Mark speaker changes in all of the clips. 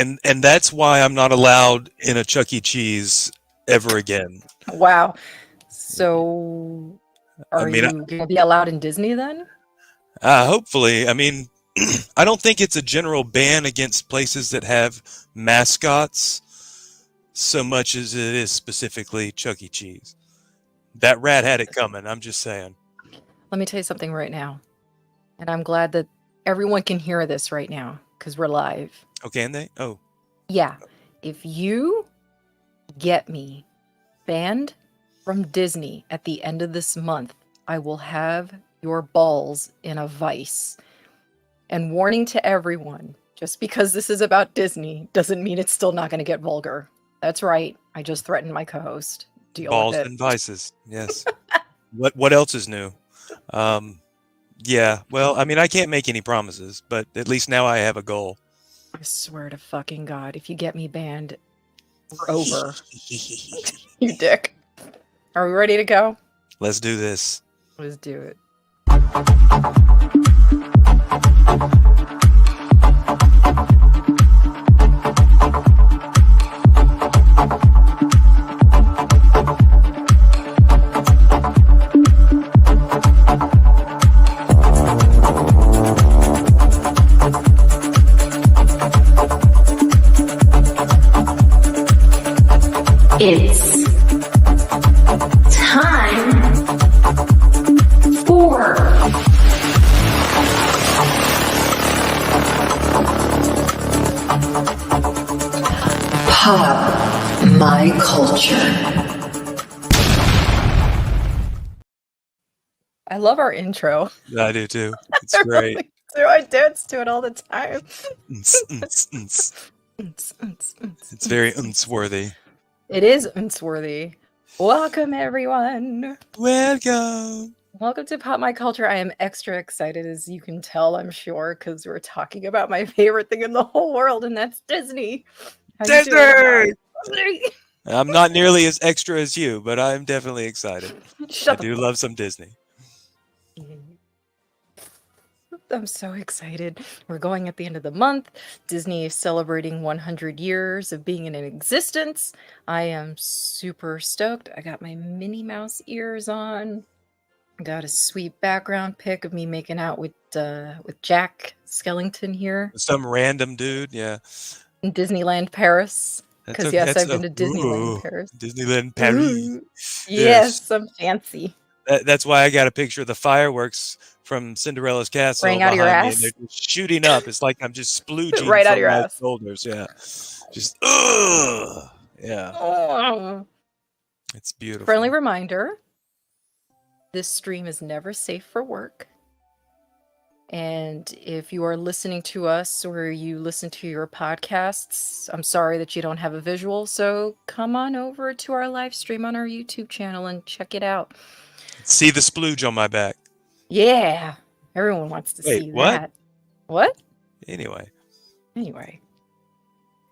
Speaker 1: and that's why I'm not allowed in a Chuck E. Cheese ever again.
Speaker 2: Wow. So,
Speaker 1: I
Speaker 2: are
Speaker 1: mean,
Speaker 2: you going to be allowed in Disney then?
Speaker 1: hopefully. I mean, I don't think it's a general ban against places that have mascots so much as it is specifically Chuck E. Cheese. That rat had it coming. I'm just saying.
Speaker 2: Let me tell you something right now. And I'm glad that everyone can hear this right now because we're live.
Speaker 1: Oh, can they? Oh.
Speaker 2: Yeah. If you get me banned from Disney at the end of this month, I will have your balls in a vice. And warning to everyone, just because this is about Disney doesn't mean it's still not going to get vulgar. That's right. I just threatened my co-host. Deal
Speaker 1: Balls
Speaker 2: with it.
Speaker 1: and vices. Yes. What else is new? Yeah. Well, I mean, I can't make any promises, but at least now I have a goal.
Speaker 2: I swear to fucking God, if you get me banned, we're over. You dick. Are we ready to go?
Speaker 1: Let's do this.
Speaker 2: Let's do it.
Speaker 3: It's time for Pop My Culture.
Speaker 2: I love our intro.
Speaker 1: I do too. It's great.
Speaker 2: Really do. I dance to it all the time.
Speaker 1: It's very unworthy.
Speaker 2: It is unworthy. Welcome, everyone.
Speaker 1: Welcome.
Speaker 2: Welcome to Pop My Culture. I am extra excited, as you can tell, I'm sure, because we're talking about my favorite thing in the whole world, and that's Disney. How you doing,
Speaker 1: Disney! I'm not nearly as extra as you, but I'm definitely excited. I do love some Disney.
Speaker 2: I'm so excited. We're going at the end of the month. Disney is celebrating 100 years of being in existence. I am super stoked. I got my Minnie Mouse ears on. Got a sweet background pic of me making out with Jack Skellington here.
Speaker 1: Some random dude, yeah.
Speaker 2: In Disneyland Paris. Because yes, I've been to Disneyland Paris.
Speaker 1: Disneyland Paris.
Speaker 2: Yes, I'm fancy.
Speaker 1: That's why I got a picture of the fireworks from Cinderella's castle
Speaker 2: spraying out of your ass.
Speaker 1: They're just shooting up. It's like I'm just splooging
Speaker 2: right
Speaker 1: from
Speaker 2: out of your
Speaker 1: my
Speaker 2: ass.
Speaker 1: shoulders. Yeah, just yeah.
Speaker 2: Oh.
Speaker 1: It's beautiful.
Speaker 2: Friendly reminder: this stream is never safe for work. And if you are listening to us or you listen to your podcasts, I'm sorry that you don't have a visual. So come on over to our live stream on our YouTube channel and check it out.
Speaker 1: See the splooge on my back.
Speaker 2: Yeah, everyone wants to see
Speaker 1: what?
Speaker 2: that. What?
Speaker 1: Anyway.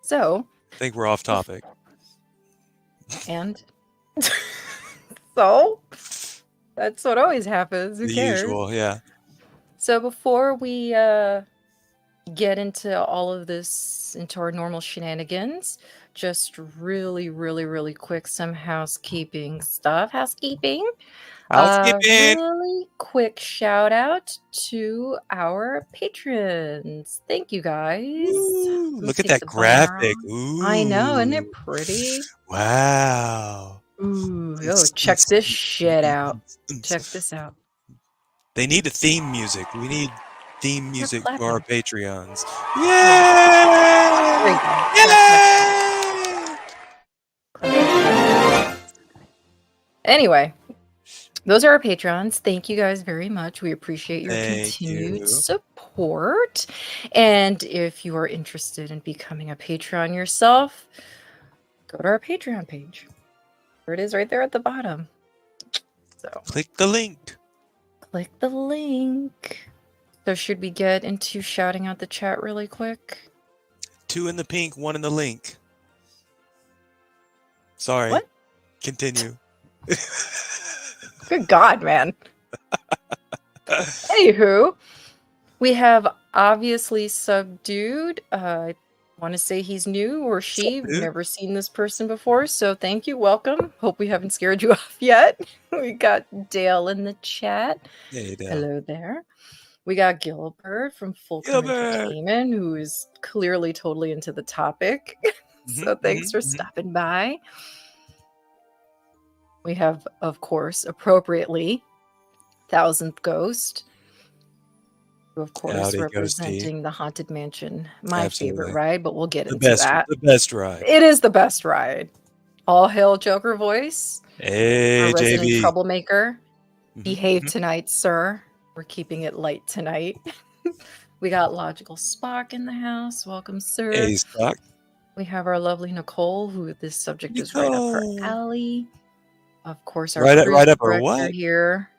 Speaker 2: So.
Speaker 1: I think we're off topic.
Speaker 2: And. So. That's what always happens. Who cares?
Speaker 1: The usual, yeah.
Speaker 2: So before we get into all of this, into our normal shenanigans, just really quick, some housekeeping stuff. Housekeeping. Really quick shout out to our patrons. Thank you guys.
Speaker 1: Ooh, look at that graphic. Ooh.
Speaker 2: I know, isn't it pretty?
Speaker 1: Wow.
Speaker 2: Ooh, check this shit out. Check this out.
Speaker 1: They need a theme music. We need theme music for our Patreons.
Speaker 2: Yay! Yay! Anyway. Those are our patrons. Thank you guys very much. We appreciate your continued support. And if you are interested in becoming a Patreon yourself, go to our Patreon page. There it is right there at the bottom. So
Speaker 1: click the link.
Speaker 2: Click the link. So should we get into shouting out the chat really quick?
Speaker 1: 2 in the pink, 1 in the link. Sorry.
Speaker 2: What?
Speaker 1: Continue.
Speaker 2: Good God, man. Anywho, we have obviously subdued. want to say he's new or she.
Speaker 1: dude?
Speaker 2: Never seen this person before, so thank you. Welcome. Hope we haven't scared you off yet. We got Dale in the chat.
Speaker 1: Hey, Dale.
Speaker 2: Hello there. We got Gilbert from Fulcrum
Speaker 1: Gilbert.
Speaker 2: Entertainment, who is clearly totally into the topic. So thanks for stopping by. We have, of course, appropriately, Thousandth Ghost, who, of course,
Speaker 1: Howdy, Ghosty.
Speaker 2: representing the Haunted Mansion. My
Speaker 1: Absolutely.
Speaker 2: favorite ride, but we'll get
Speaker 1: The
Speaker 2: into
Speaker 1: best,
Speaker 2: that.
Speaker 1: the best ride.
Speaker 2: It is the best ride. All hail Joker Voice,
Speaker 1: Hey,
Speaker 2: our resident
Speaker 1: JB.
Speaker 2: troublemaker.
Speaker 1: Mhm,
Speaker 2: Behave
Speaker 1: mhm.
Speaker 2: tonight, sir. We're keeping it light tonight. We got Logical Spock in the house. Welcome, sir.
Speaker 1: Hey, Spock.
Speaker 2: We have our lovely Nicole, who this subject is right up her
Speaker 1: Nicole.
Speaker 2: alley. Of course, our
Speaker 1: Right up
Speaker 2: cruise
Speaker 1: her
Speaker 2: director
Speaker 1: what?
Speaker 2: here.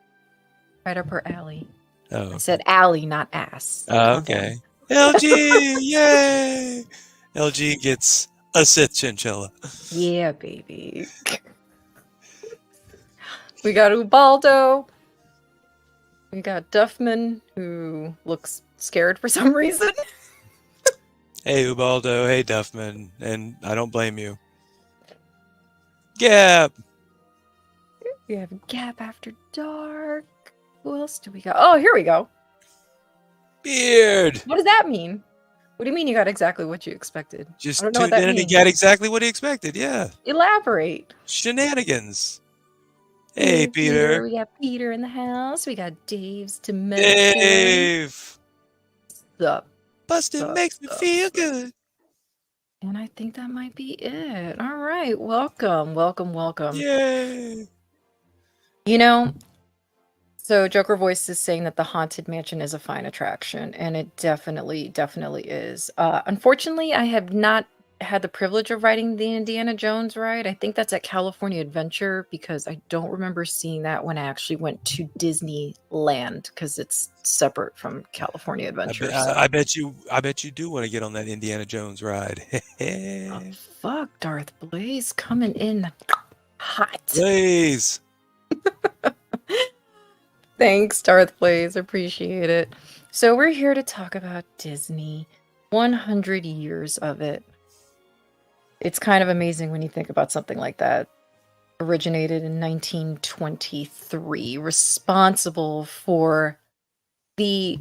Speaker 2: Right up her alley.
Speaker 1: Oh,
Speaker 2: I said alley, not ass. Calm down.
Speaker 1: okay. LG, yay! LG gets a Sith chinchilla.
Speaker 2: Yeah, baby. We got Ubaldo. We got Duffman, who looks scared for some reason.
Speaker 1: Hey, Ubaldo. Hey, Duffman. And I don't blame you. Gap.
Speaker 2: We have Gap After Dark. Who else do we got? Oh, here we go.
Speaker 1: Beard.
Speaker 2: What does that mean? What do you mean you got exactly what you expected?
Speaker 1: Just
Speaker 2: I don't know what
Speaker 1: tuned
Speaker 2: that
Speaker 1: in and he
Speaker 2: means.
Speaker 1: got exactly what he expected. Yeah.
Speaker 2: Elaborate.
Speaker 1: Shenanigans. Hey,
Speaker 2: Hey,
Speaker 1: Peter.
Speaker 2: We got Peter in the house. We got Dave's to
Speaker 1: Dave.
Speaker 2: Sup.
Speaker 1: Bustin'
Speaker 2: Sup,
Speaker 1: makes me
Speaker 2: sup,
Speaker 1: feel
Speaker 2: sup.
Speaker 1: good.
Speaker 2: And I think that might be it. All right. Welcome. Welcome. Welcome.
Speaker 1: Yay.
Speaker 2: You know, so Joker Voice is saying that the Haunted Mansion is a fine attraction, and it definitely is. Unfortunately, I have not had the privilege of riding the Indiana Jones ride. I think that's at California Adventure because I don't remember seeing that when I actually went to Disneyland because it's separate from California Adventure.
Speaker 1: I bet you do want to get on that Indiana Jones ride.
Speaker 2: Oh, fuck, Darth Blaze coming in hot.
Speaker 1: Blaze.
Speaker 2: Thanks, Darth Blaze. Appreciate it. So we're here to talk about Disney. 100 years of it. It's kind of amazing when you think about something like that. Originated in 1923, responsible for the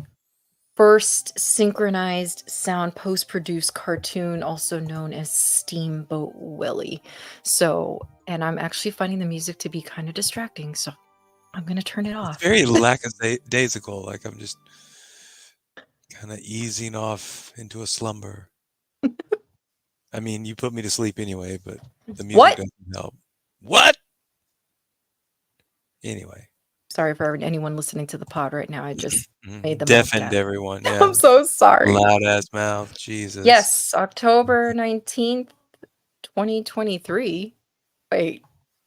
Speaker 2: first synchronized sound post-produced cartoon, also known as Steamboat Willie. So, and I'm actually finding the music to be kind of distracting, so I'm going to turn it off.
Speaker 1: It's very lackadaisical. Like I'm just kind of easing off into a slumber. I mean, you put me to sleep anyway, but the music doesn't help. What? Anyway.
Speaker 2: Sorry for anyone listening to the pod right now. I just made them
Speaker 1: deafened everyone. Yeah.
Speaker 2: I'm so sorry.
Speaker 1: Loud ass mouth. Jesus.
Speaker 2: Yes, October 19th, 2023. Wait,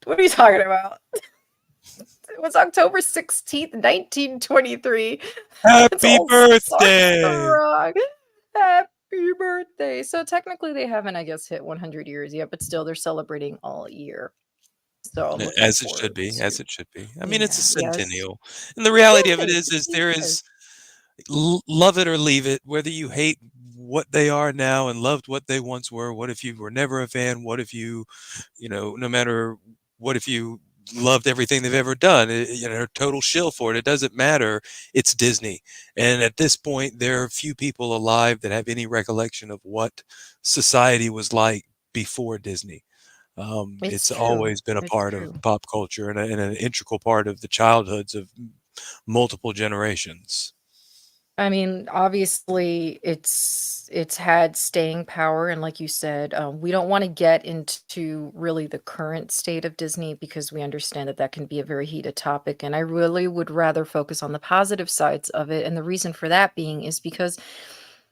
Speaker 2: what are you talking about? It was October 16th, 1923.
Speaker 1: Happy birthday!
Speaker 2: Wrong. Happy birthday. So technically they haven't, I guess, hit 100 years yet, but still they're celebrating all year. So
Speaker 1: as it should be. I mean, it's a centennial.
Speaker 2: Yes.
Speaker 1: And the reality of it is there is love it or leave it, whether you hate what they are now and loved what they once were. What if you were never a fan? What if you know, no matter what, if you loved everything they've ever done, total shill for it. It doesn't matter. It's Disney. And at this point, there are few people alive that have any recollection of what society was like before Disney. It's always been a part of pop culture and an integral part of the childhoods of multiple generations.
Speaker 2: I mean, obviously, it's had staying power, and like you said, we don't want to get into really the current state of Disney because we understand that that can be a very heated topic, and I really would rather focus on the positive sides of it, and the reason for that being is because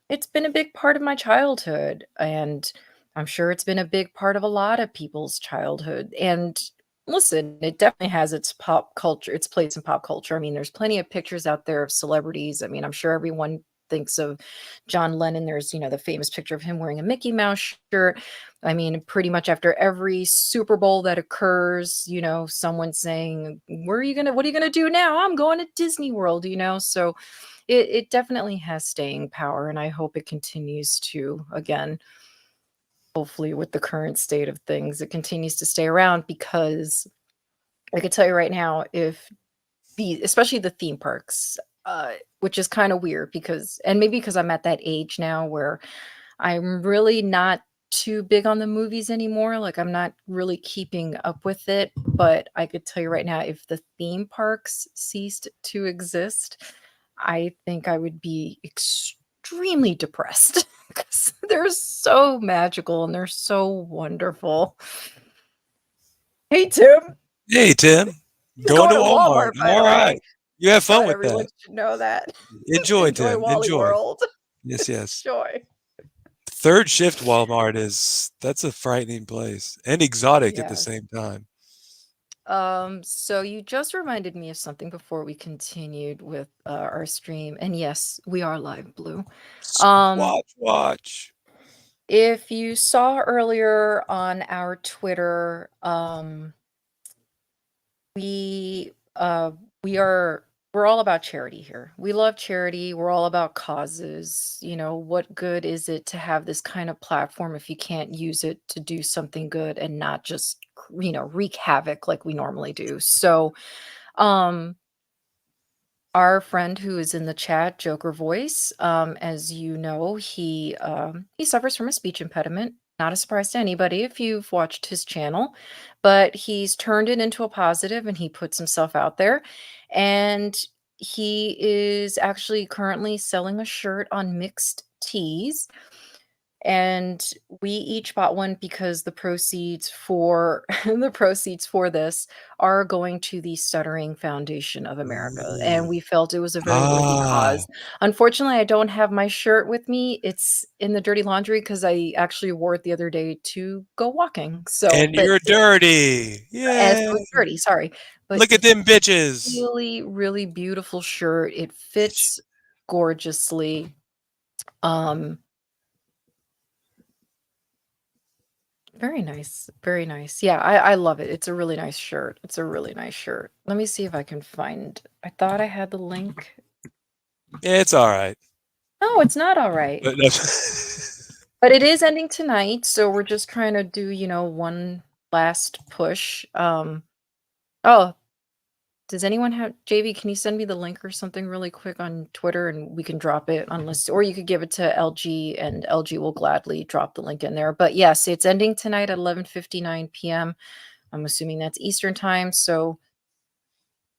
Speaker 2: it's been a big part of my childhood, and I'm sure it's been a big part of a lot of people's childhood, and listen, it definitely has its pop culture, its place in pop culture. I mean, there's plenty of pictures out there of celebrities. I mean, I'm sure everyone thinks of John Lennon. There's, the famous picture of him wearing a Mickey Mouse shirt. I mean, pretty much after every Super Bowl that occurs, someone's saying, what are you going to do now? I'm going to Disney World, So it definitely has staying power, and I hope it continues to, again, hopefully with the current state of things, it continues to stay around because I could tell you right now, if especially the theme parks, which is kind of weird because, and maybe because I'm at that age now where I'm really not too big on the movies anymore. Like I'm not really keeping up with it, but I could tell you right now, if the theme parks ceased to exist, I think I would be extremely depressed because they're so magical and they're so wonderful. Hey Tim,
Speaker 1: Hey, Tim.
Speaker 2: he's
Speaker 1: Going
Speaker 2: going
Speaker 1: to
Speaker 2: to
Speaker 1: Walmart.
Speaker 2: Walmart, by
Speaker 1: All
Speaker 2: the way.
Speaker 1: right. You have fun
Speaker 2: Thought
Speaker 1: with
Speaker 2: everyone
Speaker 1: that.
Speaker 2: should know that.
Speaker 1: Enjoy,
Speaker 2: Enjoy
Speaker 1: Tim.
Speaker 2: Wally
Speaker 1: Enjoy.
Speaker 2: World.
Speaker 1: Yes, yes.
Speaker 2: Enjoy.
Speaker 1: Third shift Walmart that's a frightening place and exotic at the
Speaker 2: Yes.
Speaker 1: same time.
Speaker 2: So you just reminded me of something before we continued with our stream. And yes, we are live, Blue.
Speaker 1: Watch.
Speaker 2: If you saw earlier on our Twitter, we we're all about charity here. We love charity. We're all about causes. You know, what good is it to have this kind of platform if you can't use it to do something good and not just, wreak havoc like we normally do? So, um our friend who is in the chat, Joker Voice, as you know, he suffers from a speech impediment. Not a surprise to anybody if you've watched his channel, but he's turned it into a positive and he puts himself out there. And he is actually currently selling a shirt on Mixed Tees, and we each bought one because the proceeds for the proceeds for this are going to the Stuttering Foundation of America, and
Speaker 1: Ooh.
Speaker 2: we felt it was a very worthy
Speaker 1: Ah.
Speaker 2: cause. Unfortunately, I don't have my shirt with me. It's in the dirty laundry because I actually wore it the other day to go walking. So,
Speaker 1: And
Speaker 2: but
Speaker 1: you're dirty.
Speaker 2: as
Speaker 1: Yay.
Speaker 2: so it's dirty, sorry. But
Speaker 1: Look at
Speaker 2: it's
Speaker 1: them bitches.
Speaker 2: really, really beautiful shirt. It
Speaker 1: Bitch.
Speaker 2: fits gorgeously. Um Very nice. Very nice. Yeah, I love it. It's a really nice shirt. It's a really nice shirt. Let me see if I can find. I thought I had the link.
Speaker 1: It's all right.
Speaker 2: No, it's not all right.
Speaker 1: But
Speaker 2: But it is ending tonight, so we're just trying to do, one last push. Oh, does anyone have JV, can you send me the link or something really quick on Twitter and we can drop it unless, or you could give it to LG and LG will gladly drop the link in there. But yes, it's ending tonight at 11:59 p.m. I'm assuming that's Eastern time. So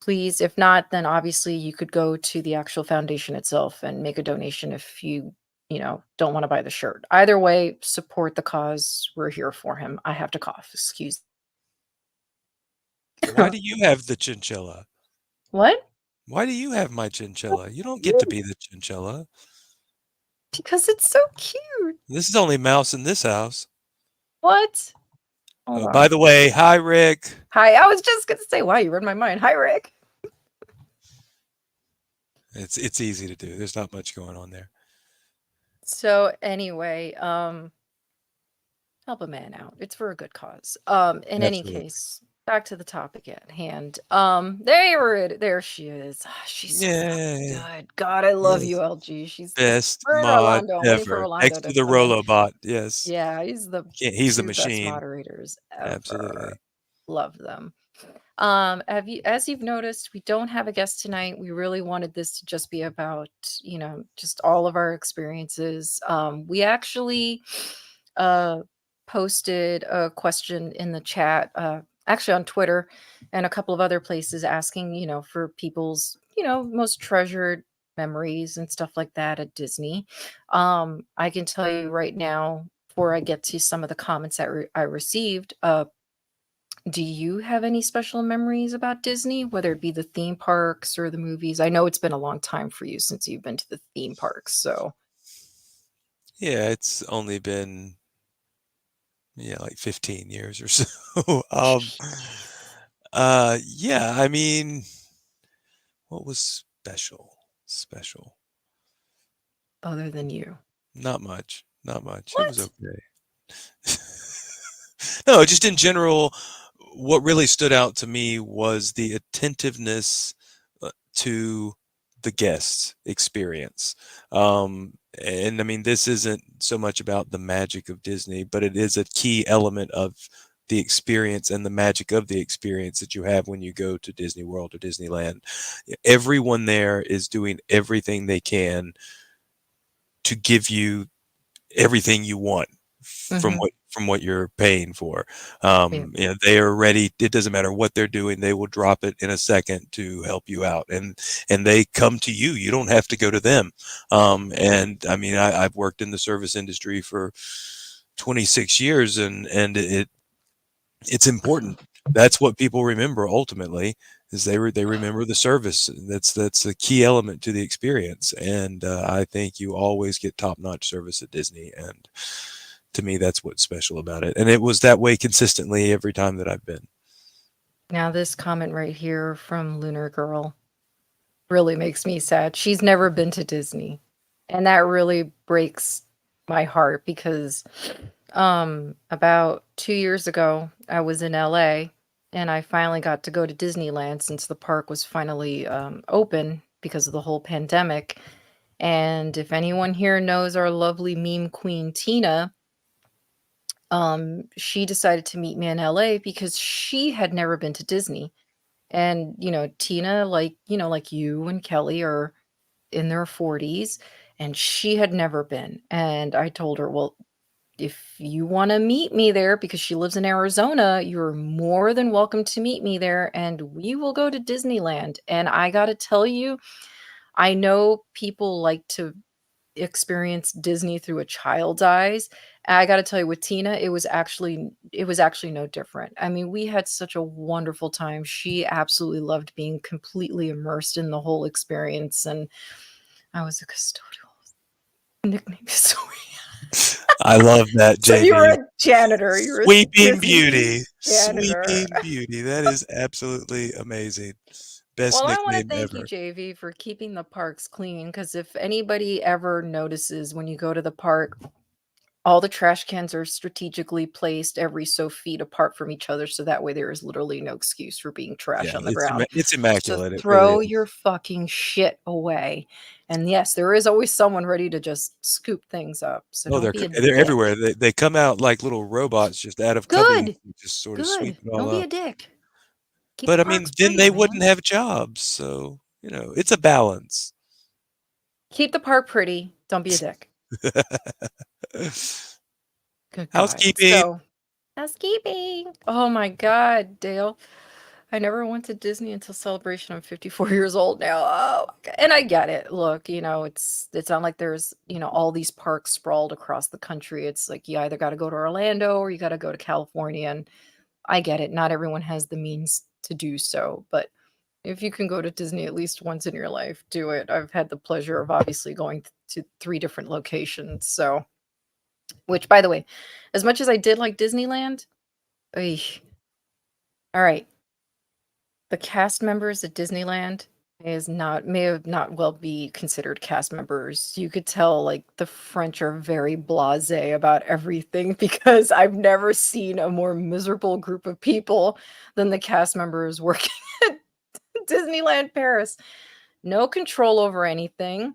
Speaker 2: please, if not, then obviously you could go to the actual foundation itself and make a donation if you don't want to buy the shirt. Either way, support the cause. We're here for him. I have to cough. Excuse.
Speaker 1: why do you have the chinchilla?
Speaker 2: What?
Speaker 1: Why do you have my chinchilla? You don't get to be the chinchilla.
Speaker 2: Because it's so cute.
Speaker 1: This is only mouse in this house.
Speaker 2: What? Hold on.
Speaker 1: By the way, hi, Rick.
Speaker 2: Hi. I was just gonna say, wow, you read my mind. Hi, Rick.
Speaker 1: It's easy to do. There's not much going on there.
Speaker 2: So anyway, help a man out. It's for a good cause. In any
Speaker 1: Absolutely.
Speaker 2: case, back to the topic at hand. There she is. Ah, she's so
Speaker 1: Yay.
Speaker 2: good. God, I love
Speaker 1: Yes.
Speaker 2: you, LG. She's
Speaker 1: Best
Speaker 2: her and
Speaker 1: mod
Speaker 2: Orlando. I'm waiting for
Speaker 1: ever.
Speaker 2: Orlando
Speaker 1: Next to
Speaker 2: to
Speaker 1: the
Speaker 2: come in.
Speaker 1: Rolobot. Yes.
Speaker 2: Yeah, he's the
Speaker 1: He's the
Speaker 2: two best
Speaker 1: machine.
Speaker 2: moderators ever.
Speaker 1: Absolutely.
Speaker 2: Love them. As you've noticed, we don't have a guest tonight. We really wanted this to just be about, just all of our experiences. We actually posted a question in the chat, actually on Twitter and a couple of other places asking, for people's, most treasured memories and stuff like that at Disney. I can tell you right now, before I get to some of the comments that I received, do you have any special memories about Disney, whether it be the theme parks or the movies? I know it's been a long time for you since you've been to the theme parks, so.
Speaker 1: Yeah, it's only been like 15 years or so. Yeah, I mean, what was special?
Speaker 2: Other than you.
Speaker 1: Not much. It was
Speaker 2: What?
Speaker 1: okay. No, just in general, what really stood out to me was the attentiveness to the guest experience. And I mean, this isn't so much about the magic of Disney, but it is a key element of the experience and the magic of the experience that you have when you go to Disney World or Disneyland. Everyone there is doing everything they can to give you everything you want from what you're paying for. They are ready. It doesn't matter what they're doing; they will drop it in a second to help you out, and they come to you. You don't have to go to them. And I mean, I've worked in the service industry for 26 years, and it's important. That's what people remember ultimately. Is they remember the service. That's a key element to the experience, and I think you always get top-notch service at Disney, and to me, that's what's special about it. And it was that way consistently every time that I've been.
Speaker 2: Now, this comment right here from Lunar Girl really makes me sad. She's never been to Disney, and that really breaks my heart because about 2 years ago, I was in LA and I finally got to go to Disneyland since the park was finally open because of the whole pandemic. And if anyone here knows our lovely meme queen, Tina, she decided to meet me in LA because she had never been to Disney. And, Tina, like you and Kelly are in their 40s, and she had never been. And I told her, well, if you want to meet me there, because she lives in Arizona, you're more than welcome to meet me there, and we will go to Disneyland. And I got to tell you, I know people like to experience Disney through a child's eyes. I got to tell you, with Tina, it was actually no different. I mean, we had such a wonderful time. She absolutely loved being completely immersed in the whole experience, and I was a custodial. Nickname is so
Speaker 1: I love that,
Speaker 2: so
Speaker 1: JV.
Speaker 2: you were a janitor. You were
Speaker 1: Sweeping
Speaker 2: a
Speaker 1: beauty.
Speaker 2: janitor.
Speaker 1: Sweeping beauty. That is absolutely amazing. Best
Speaker 2: Well, I want to
Speaker 1: nickname
Speaker 2: thank you,
Speaker 1: ever.
Speaker 2: JV, for keeping the parks clean. Because if anybody ever notices when you go to the park, all the trash cans are strategically placed every so feet apart from each other, so that way there is literally no excuse for being trash
Speaker 1: Yeah,
Speaker 2: on the ground.
Speaker 1: it's
Speaker 2: So
Speaker 1: immaculate. It
Speaker 2: throw
Speaker 1: really is.
Speaker 2: your fucking shit away. And yes, there is always someone ready to just scoop things up. So
Speaker 1: Oh,
Speaker 2: don't be a
Speaker 1: they're
Speaker 2: dick.
Speaker 1: everywhere. They come out like little robots just out of cubbies
Speaker 2: Good.
Speaker 1: and just sort of sweep
Speaker 2: Good.
Speaker 1: it all
Speaker 2: Don't be a
Speaker 1: up.
Speaker 2: dick. Keep
Speaker 1: But
Speaker 2: the
Speaker 1: I mean,
Speaker 2: parks
Speaker 1: then
Speaker 2: pretty,
Speaker 1: they
Speaker 2: man.
Speaker 1: wouldn't have jobs. So, it's a balance.
Speaker 2: Keep the park pretty. Don't be a dick. Good God.
Speaker 1: Housekeeping.
Speaker 2: So, housekeeping. Oh my God, Dale. I never went to Disney until Celebration. I'm 54 years old now. Oh, and I get it. Look, it's not like there's, all these parks sprawled across the country. It's like you either got to go to Orlando or you got to go to California. And I get it. Not everyone has the means to do so. But if you can go to Disney at least once in your life, do it. I've had the pleasure of obviously going to 3 different locations. So, which, by the way, as much as I did like Disneyland, all right. The cast members at Disneyland may have not well be considered cast members. You could tell like the French are very blasé about everything because I've never seen a more miserable group of people than the cast members working at Disneyland Paris. No control over anything,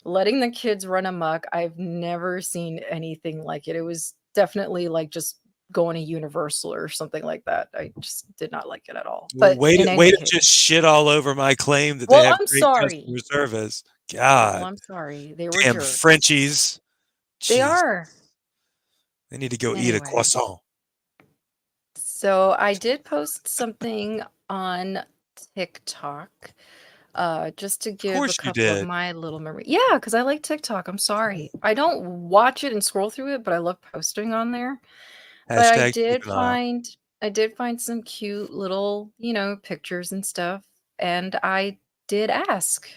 Speaker 2: letting the kids run amok. I've never seen anything like it. It was definitely like just going to Universal or something like that. I just did not like it at all.
Speaker 1: Well,
Speaker 2: But
Speaker 1: way
Speaker 2: in
Speaker 1: to
Speaker 2: any case,
Speaker 1: just shit all over my claim that they
Speaker 2: well,
Speaker 1: have
Speaker 2: I'm
Speaker 1: great
Speaker 2: sorry.
Speaker 1: customer service.
Speaker 2: Well,
Speaker 1: God,
Speaker 2: I'm sorry. They were
Speaker 1: damn
Speaker 2: jerks.
Speaker 1: Frenchies.
Speaker 2: They
Speaker 1: Jeez,
Speaker 2: are.
Speaker 1: they need to go eat a
Speaker 2: Anyway.
Speaker 1: croissant.
Speaker 2: So I did post something on TikTok, just to give a
Speaker 1: course you
Speaker 2: couple of
Speaker 1: did.
Speaker 2: my little memory. Yeah, because I like TikTok. I'm sorry. I don't watch it and scroll through it, but I love posting on there. But
Speaker 1: Hashtag keep an eye out.
Speaker 2: I did find some cute little, pictures and stuff, and I did ask.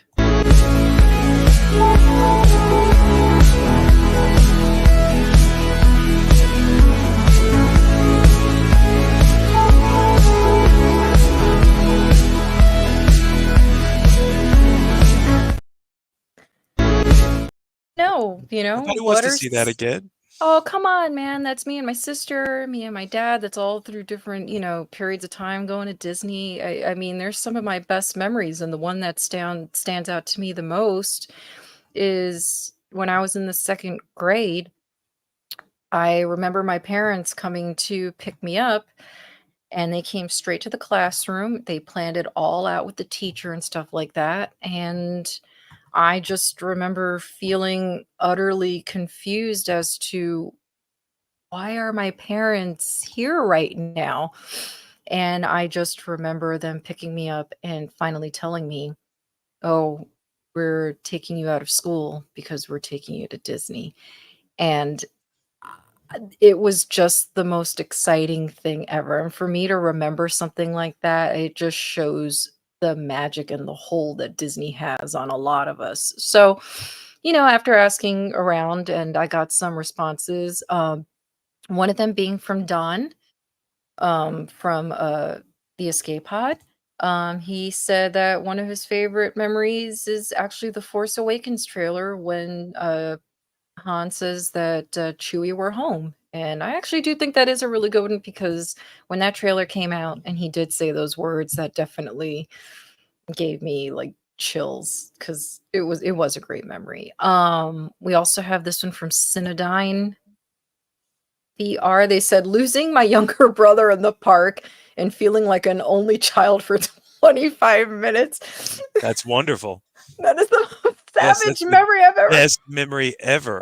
Speaker 2: No,
Speaker 1: Nobody wants
Speaker 2: what
Speaker 1: to
Speaker 2: are
Speaker 1: see that again.
Speaker 2: Oh, come on, man. That's me and my sister, me and my dad. That's all through different, periods of time going to Disney. I mean, there's some of my best memories, and the one that stands out to me the most is when I was in the second grade. I remember my parents coming to pick me up, and they came straight to the classroom. They planned it all out with the teacher and stuff like that. And I just remember feeling utterly confused as to why are my parents here right now? And I just remember them picking me up and finally telling me, "Oh, we're taking you out of school because we're taking you to Disney." And it was just the most exciting thing ever. And for me to remember something like that, it just shows the magic and the hold that Disney has on a lot of us. So, after asking around and I got some responses, one of them being from Don, from the Escape Pod. He said that one of his favorite memories is actually the Force Awakens trailer when Han says that Chewie were home. And I actually do think that is a really good one because when that trailer came out and he did say those words, that definitely gave me like chills because it was a great memory. We also have this one from Cinedyne VR. They said losing my younger brother in the park and feeling like an only child for 25 minutes.
Speaker 1: That's wonderful.
Speaker 2: That is the most
Speaker 1: Yes,
Speaker 2: savage
Speaker 1: that's the
Speaker 2: memory I've ever.
Speaker 1: best memory ever.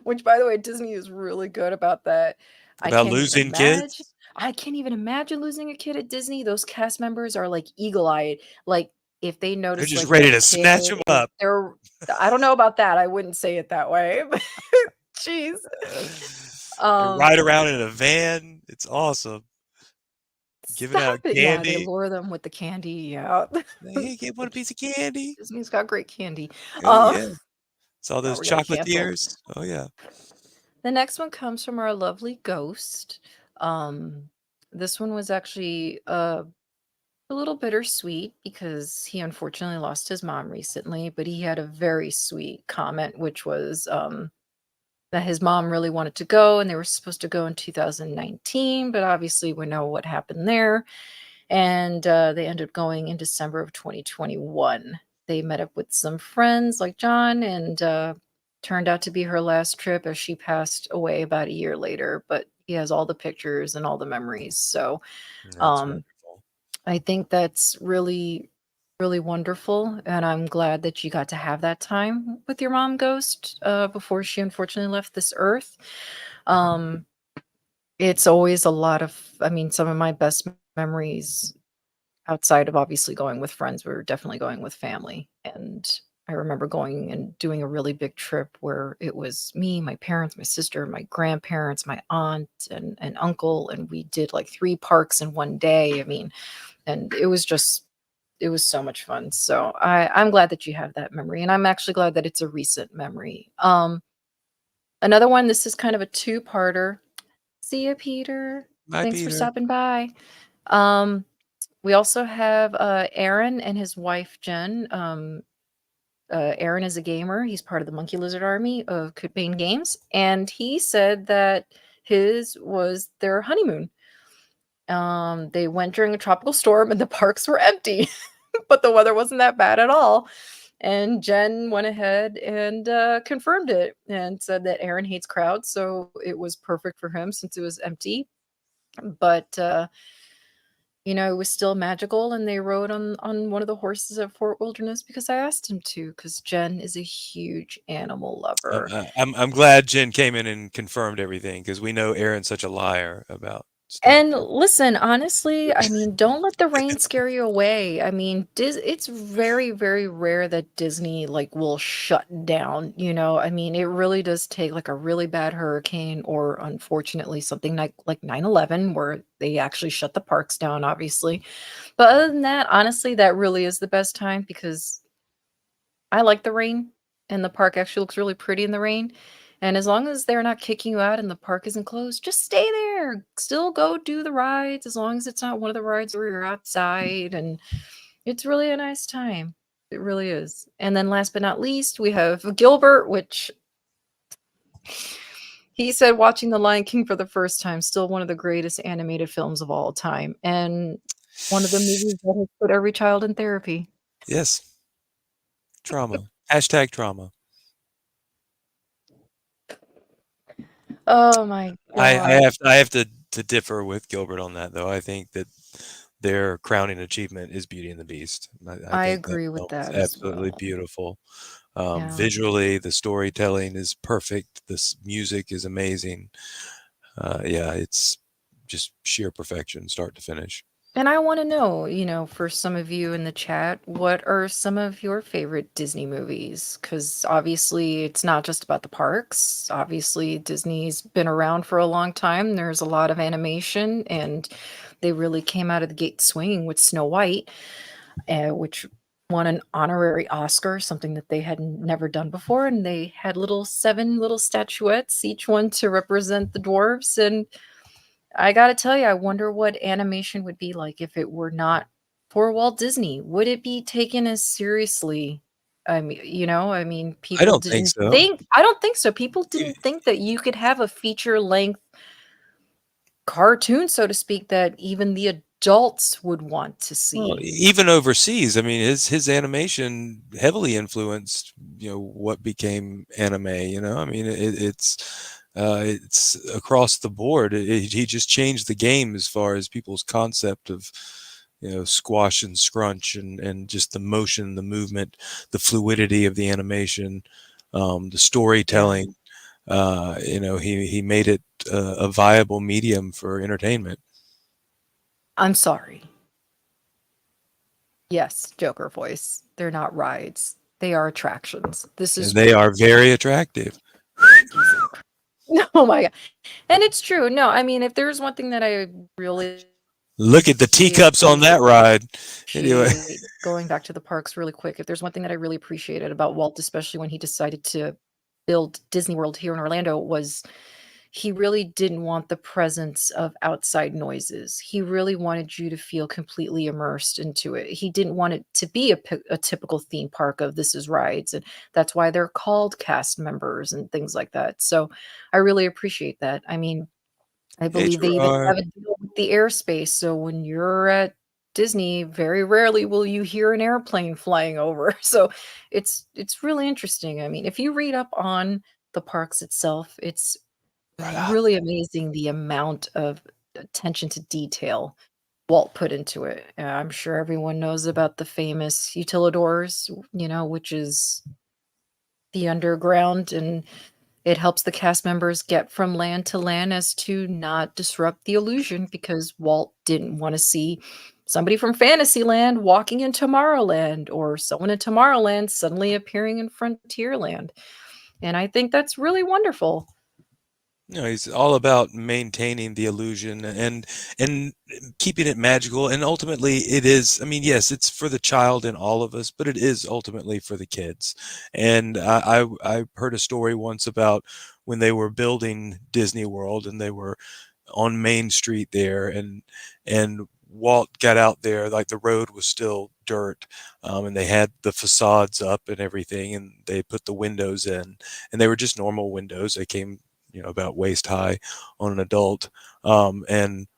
Speaker 2: Which, by the way, Disney is really good about that. I
Speaker 1: About
Speaker 2: can't even
Speaker 1: losing
Speaker 2: imagine.
Speaker 1: kids?
Speaker 2: I can't even imagine losing a kid at Disney. Those cast members are like eagle-eyed. Like if they
Speaker 1: They're
Speaker 2: notice
Speaker 1: just
Speaker 2: like
Speaker 1: ready
Speaker 2: their
Speaker 1: to snatch
Speaker 2: kid
Speaker 1: them
Speaker 2: is
Speaker 1: up.
Speaker 2: they're I don't know about that. I wouldn't say it that way. But jeez.
Speaker 1: They
Speaker 2: Um
Speaker 1: ride around in a van. It's awesome. Giving out
Speaker 2: Stop it. Yeah, they
Speaker 1: candy.
Speaker 2: lure them with the candy. Yeah.
Speaker 1: Hey, get one piece of candy.
Speaker 2: Disney's got great candy.
Speaker 1: Oh
Speaker 2: Um,
Speaker 1: yeah. Saw
Speaker 2: oh,
Speaker 1: those
Speaker 2: we're getting canceled.
Speaker 1: chocolatiers. Oh yeah.
Speaker 2: The next one comes from our lovely ghost. Um, this one was actually a little bittersweet because he unfortunately lost his mom recently, but he had a very sweet comment, which was that his mom really wanted to go and they were supposed to go in 2019, but obviously we know what happened there. And they ended up going in December of 2021. They met up with some friends like John, and turned out to be her last trip as she passed away about a year later. But he has all the pictures and all the memories. So
Speaker 1: That's
Speaker 2: um,
Speaker 1: wonderful.
Speaker 2: I think that's really, really wonderful. And I'm glad that you got to have that time with your mom, Ghost, before she unfortunately left this earth. Um, it's always a lot of, I mean, some of my best memories outside of obviously going with friends, we were definitely going with family. And I remember going and doing a really big trip where it was me, my parents, my sister, my grandparents, my aunt, and uncle. And we did like 3 parks in one day. I mean, and it was so much fun. So I'm glad that you have that memory. And I'm actually glad that it's a recent memory. Another one, this is kind of a two-parter. See ya, Peter.
Speaker 1: Bye,
Speaker 2: Thanks for
Speaker 1: Peter.
Speaker 2: stopping by. Um, we also have Aaron and his wife Jen. Aaron is a gamer. He's part of the Monkey Lizard Army of Coodbane Games, and he said that his was their honeymoon. They went during a tropical storm, and the parks were empty, but the weather wasn't that bad at all. And Jen went ahead and confirmed it and said that Aaron hates crowds, so it was perfect for him since it was empty. But it was still magical, and they rode on one of the horses at Fort Wilderness because I asked him to, because Jen is a huge animal lover.
Speaker 1: I'm glad Jen came in and confirmed everything because we know Aaron's such a liar about stuff.
Speaker 2: And listen, honestly, I mean, don't let the rain scare you away. I mean, it's very, very rare that Disney like will shut down, I mean, it really does take like a really bad hurricane or unfortunately something like 9/11 where they actually shut the parks down, obviously. But other than that, honestly, that really is the best time because I like the rain and the park actually looks really pretty in the rain. And as long as they're not kicking you out and the park isn't closed, just stay there. Still go do the rides as long as it's not one of the rides where you're outside. And it's really a nice time. It really is. And then last but not least, we have Gilbert, which He said watching The Lion King for the first time, still one of the greatest animated films of all time, and one of the movies that has put every child in therapy.
Speaker 1: Yes, trauma. Hashtag trauma.
Speaker 2: Oh my god.
Speaker 1: I have to differ with Gilbert on that though. I think that their crowning achievement is Beauty and the Beast. I
Speaker 2: I
Speaker 1: think that
Speaker 2: agree with
Speaker 1: film is
Speaker 2: that as
Speaker 1: absolutely
Speaker 2: well.
Speaker 1: beautiful.
Speaker 2: Yeah.
Speaker 1: Visually, the storytelling is perfect. This music is amazing. Yeah, it's just sheer perfection, start to finish.
Speaker 2: And I wanna know, for some of you in the chat, what are some of your favorite Disney movies? Because obviously, it's not just about the parks. Obviously, Disney's been around for a long time. There's a lot of animation, and they really came out of the gate swinging with Snow White, which won an honorary Oscar, something that they had never done before. And they had 7 little statuettes, each one to represent the dwarves. And I gotta tell you, I wonder what animation would be like if it were not for Walt Disney. Would it be taken as seriously?
Speaker 1: I
Speaker 2: People
Speaker 1: don't think
Speaker 2: didn't
Speaker 1: so.
Speaker 2: think I don't think so. People
Speaker 1: E
Speaker 2: didn't think that you could have a feature length cartoon, so to speak, that even the adults would want to
Speaker 1: Well,
Speaker 2: see.
Speaker 1: even overseas, I mean, his animation heavily influenced, what became anime, I mean, it's across the board. He just changed the game as far as people's concept of, squash and scrunch and just the motion, the movement, the fluidity of the animation, the
Speaker 2: Yeah.
Speaker 1: storytelling. He made it a viable medium for entertainment.
Speaker 2: I'm sorry. Yes, Joker voice. They're not rides. They are attractions. This
Speaker 1: And
Speaker 2: is
Speaker 1: they are very attractive.
Speaker 2: Jesus Christ. Oh my god. And it's true. No, I mean, if there's one thing that I really
Speaker 1: Look at the teacups on that ride. Anyway,
Speaker 2: appreciate, going back to the parks really quick, if there's one thing that I really appreciated about Walt, especially when he decided to build Disney World here in Orlando, was he really didn't want the presence of outside noises. He really wanted you to feel completely immersed into it. He didn't want it to be a typical theme park of this is rides, and that's why they're called cast members and things like that. So I really appreciate that. I mean, I
Speaker 1: hey
Speaker 2: believe they even
Speaker 1: Gerard.
Speaker 2: have a deal with the airspace, so when you're at Disney, very rarely will you hear an airplane flying over. So it's really interesting. I mean, if you read up on the parks itself, it's
Speaker 1: Right on.
Speaker 2: really amazing the amount of attention to detail Walt put into it. I'm sure everyone knows about the famous utilidors, which is the underground, and it helps the cast members get from land to land as to not disrupt the illusion, because Walt didn't want to see somebody from Fantasyland walking in Tomorrowland, or someone in Tomorrowland suddenly appearing in Frontierland. And I think that's really wonderful.
Speaker 1: He's all about maintaining the illusion and keeping it magical. And ultimately, it is. I mean, yes, it's for the child in all of us, but it is ultimately for the kids. And I heard a story once about when they were building Disney World and they were on Main Street there, and Walt got out there, like the road was still dirt, and they had the facades up and everything, and they put the windows in, and they were just normal windows. They came, about waist high on an adult, and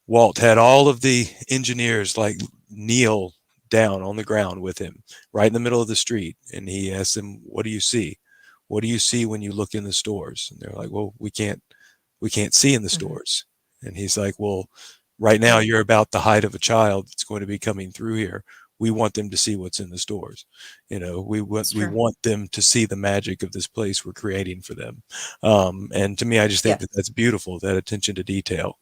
Speaker 1: Walt had all of the engineers like kneel down on the ground with him right in the middle of the street, and he asked them, "What do you see? What do you see when you look in the stores?" And they're like, "Well, we can't see in the
Speaker 2: Mhm.
Speaker 1: stores." And he's like, "Well, right now
Speaker 2: Right.
Speaker 1: you're about the height of a child that's going to be coming through here. We want them to see what's in the stores. We want
Speaker 2: It's
Speaker 1: we
Speaker 2: true.
Speaker 1: want them to see the magic of this place we're creating for them." And to me, I just think
Speaker 2: Yes.
Speaker 1: that that's beautiful, that attention to detail.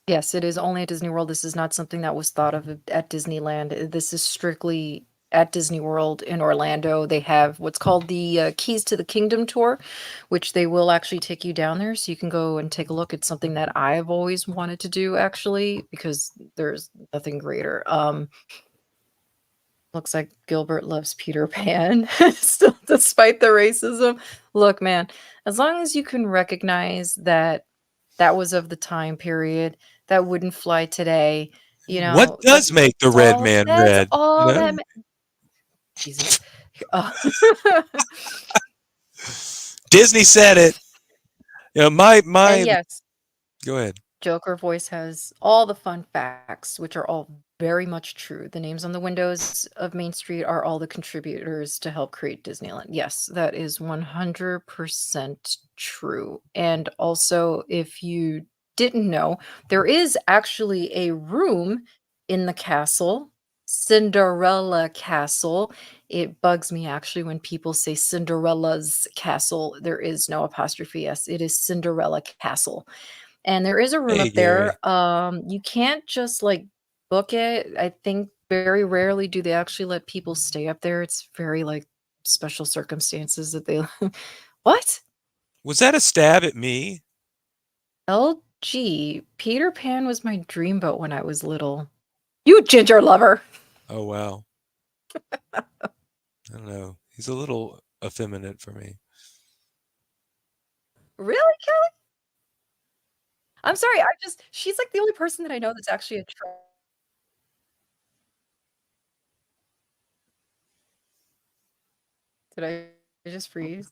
Speaker 2: Yes, it is only at Disney World. This is not something that was thought of at Disneyland. This is strictly at Disney World in Orlando. They have what's called the Keys to the Kingdom tour, which they will actually take you down there so you can go and take a look at something that I've always wanted to do, actually, because there's nothing greater. Looks like Gilbert loves Peter Pan, still, despite the racism. Look, man, as long as you can recognize that that was of the time period, that wouldn't fly today,
Speaker 1: What does make the red man
Speaker 2: that's
Speaker 1: red?
Speaker 2: all that ma Jesus. Uh,
Speaker 1: Disney said it. You know, my
Speaker 2: And yes,
Speaker 1: go ahead.
Speaker 2: Joker Voice has all the fun facts, which are all very much true. The names on the windows of Main Street are all the contributors to help create Disneyland. Yes, that is 100% true. And also, if you didn't know, there is actually a room in the castle, Cinderella Castle. It bugs me actually when people say Cinderella's Castle. There is no apostrophe S. It is Cinderella Castle. And there is a room
Speaker 1: Hey,
Speaker 2: up
Speaker 1: Gary.
Speaker 2: there. You can't just like book it. I think very rarely do they actually let people stay up there. It's very like special circumstances that they What?
Speaker 1: Was that a stab at me?
Speaker 2: LG. Peter Pan was my dreamboat when I was little. You ginger lover.
Speaker 1: Oh, wow. I don't know. He's a little effeminate for me.
Speaker 2: Really, Kelly? I'm sorry. She's like the only person that I know that's actually attracted. Did I just freeze?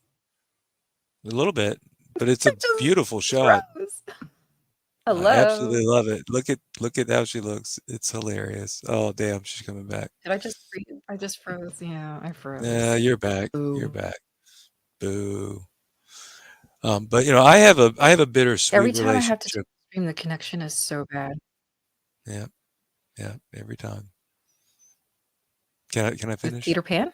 Speaker 1: A little bit, but it's
Speaker 2: I
Speaker 1: a
Speaker 2: just
Speaker 1: beautiful shot.
Speaker 2: froze.
Speaker 1: I
Speaker 2: Hello.
Speaker 1: absolutely love it. Look at how she looks. It's hilarious. Oh, damn, she's coming back.
Speaker 2: Did I just freeze? I just froze. Yeah, I froze.
Speaker 1: Yeah, you're back. You're
Speaker 2: Boo.
Speaker 1: back. Boo. But you know, I have a
Speaker 2: Every
Speaker 1: bittersweet
Speaker 2: time I have to
Speaker 1: relationship.
Speaker 2: stream, the connection is so bad.
Speaker 1: Yeah, yeah, every time. Can I
Speaker 2: With
Speaker 1: finish?
Speaker 2: Peter Pan?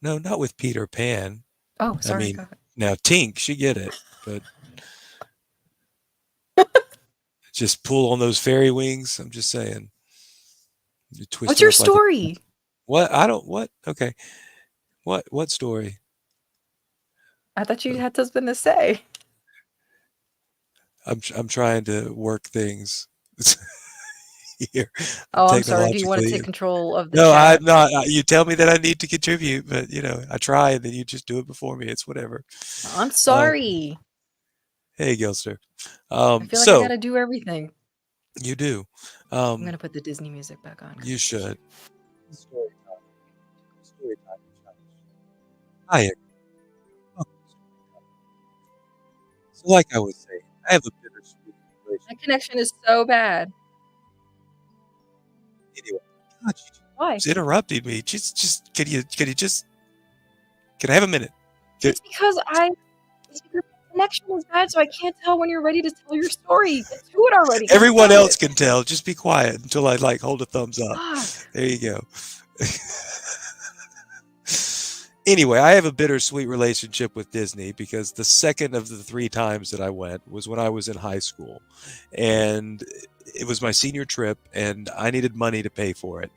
Speaker 1: No, not with Peter Pan.
Speaker 2: Oh,
Speaker 1: I
Speaker 2: sorry.
Speaker 1: mean,
Speaker 2: Go ahead.
Speaker 1: now Tink, she get it, but just pull on those fairy wings. I'm just saying. You twist
Speaker 2: What's
Speaker 1: her
Speaker 2: your
Speaker 1: up like a
Speaker 2: story?
Speaker 1: what? I don't what? Okay. What story?
Speaker 2: I thought you had something to say.
Speaker 1: I'm trying to work things here.
Speaker 2: Oh, I'm sorry. Do you want to take
Speaker 1: Technologically.
Speaker 2: control of the
Speaker 1: No, I'm
Speaker 2: chat?
Speaker 1: not. You tell me that I need to contribute, but you know, I try and then you just do it before me. It's whatever.
Speaker 2: I'm sorry.
Speaker 1: Hey, Gilster.
Speaker 2: I feel like I
Speaker 1: So
Speaker 2: gotta do everything.
Speaker 1: you do.
Speaker 2: I'm gonna put the Disney music back on.
Speaker 1: You should. Story time. Story time. Hi. So, like I was saying, I have a bittersweet
Speaker 2: My
Speaker 1: relationship.
Speaker 2: connection is so bad.
Speaker 1: Anyway, God, you
Speaker 2: Why?
Speaker 1: just interrupted me. Just can you just can I have a minute?
Speaker 2: It's because the connection is bad, so I can't tell when you're ready to tell your story. Get to it already.
Speaker 1: Everyone
Speaker 2: God.
Speaker 1: else can tell. Just be quiet until I like hold a thumbs up.
Speaker 2: Fuck.
Speaker 1: There you go. Anyway, I have a bittersweet relationship with Disney because the second of the 3 times that I went was when I was in high school. And it was my senior trip and I needed money to pay for it.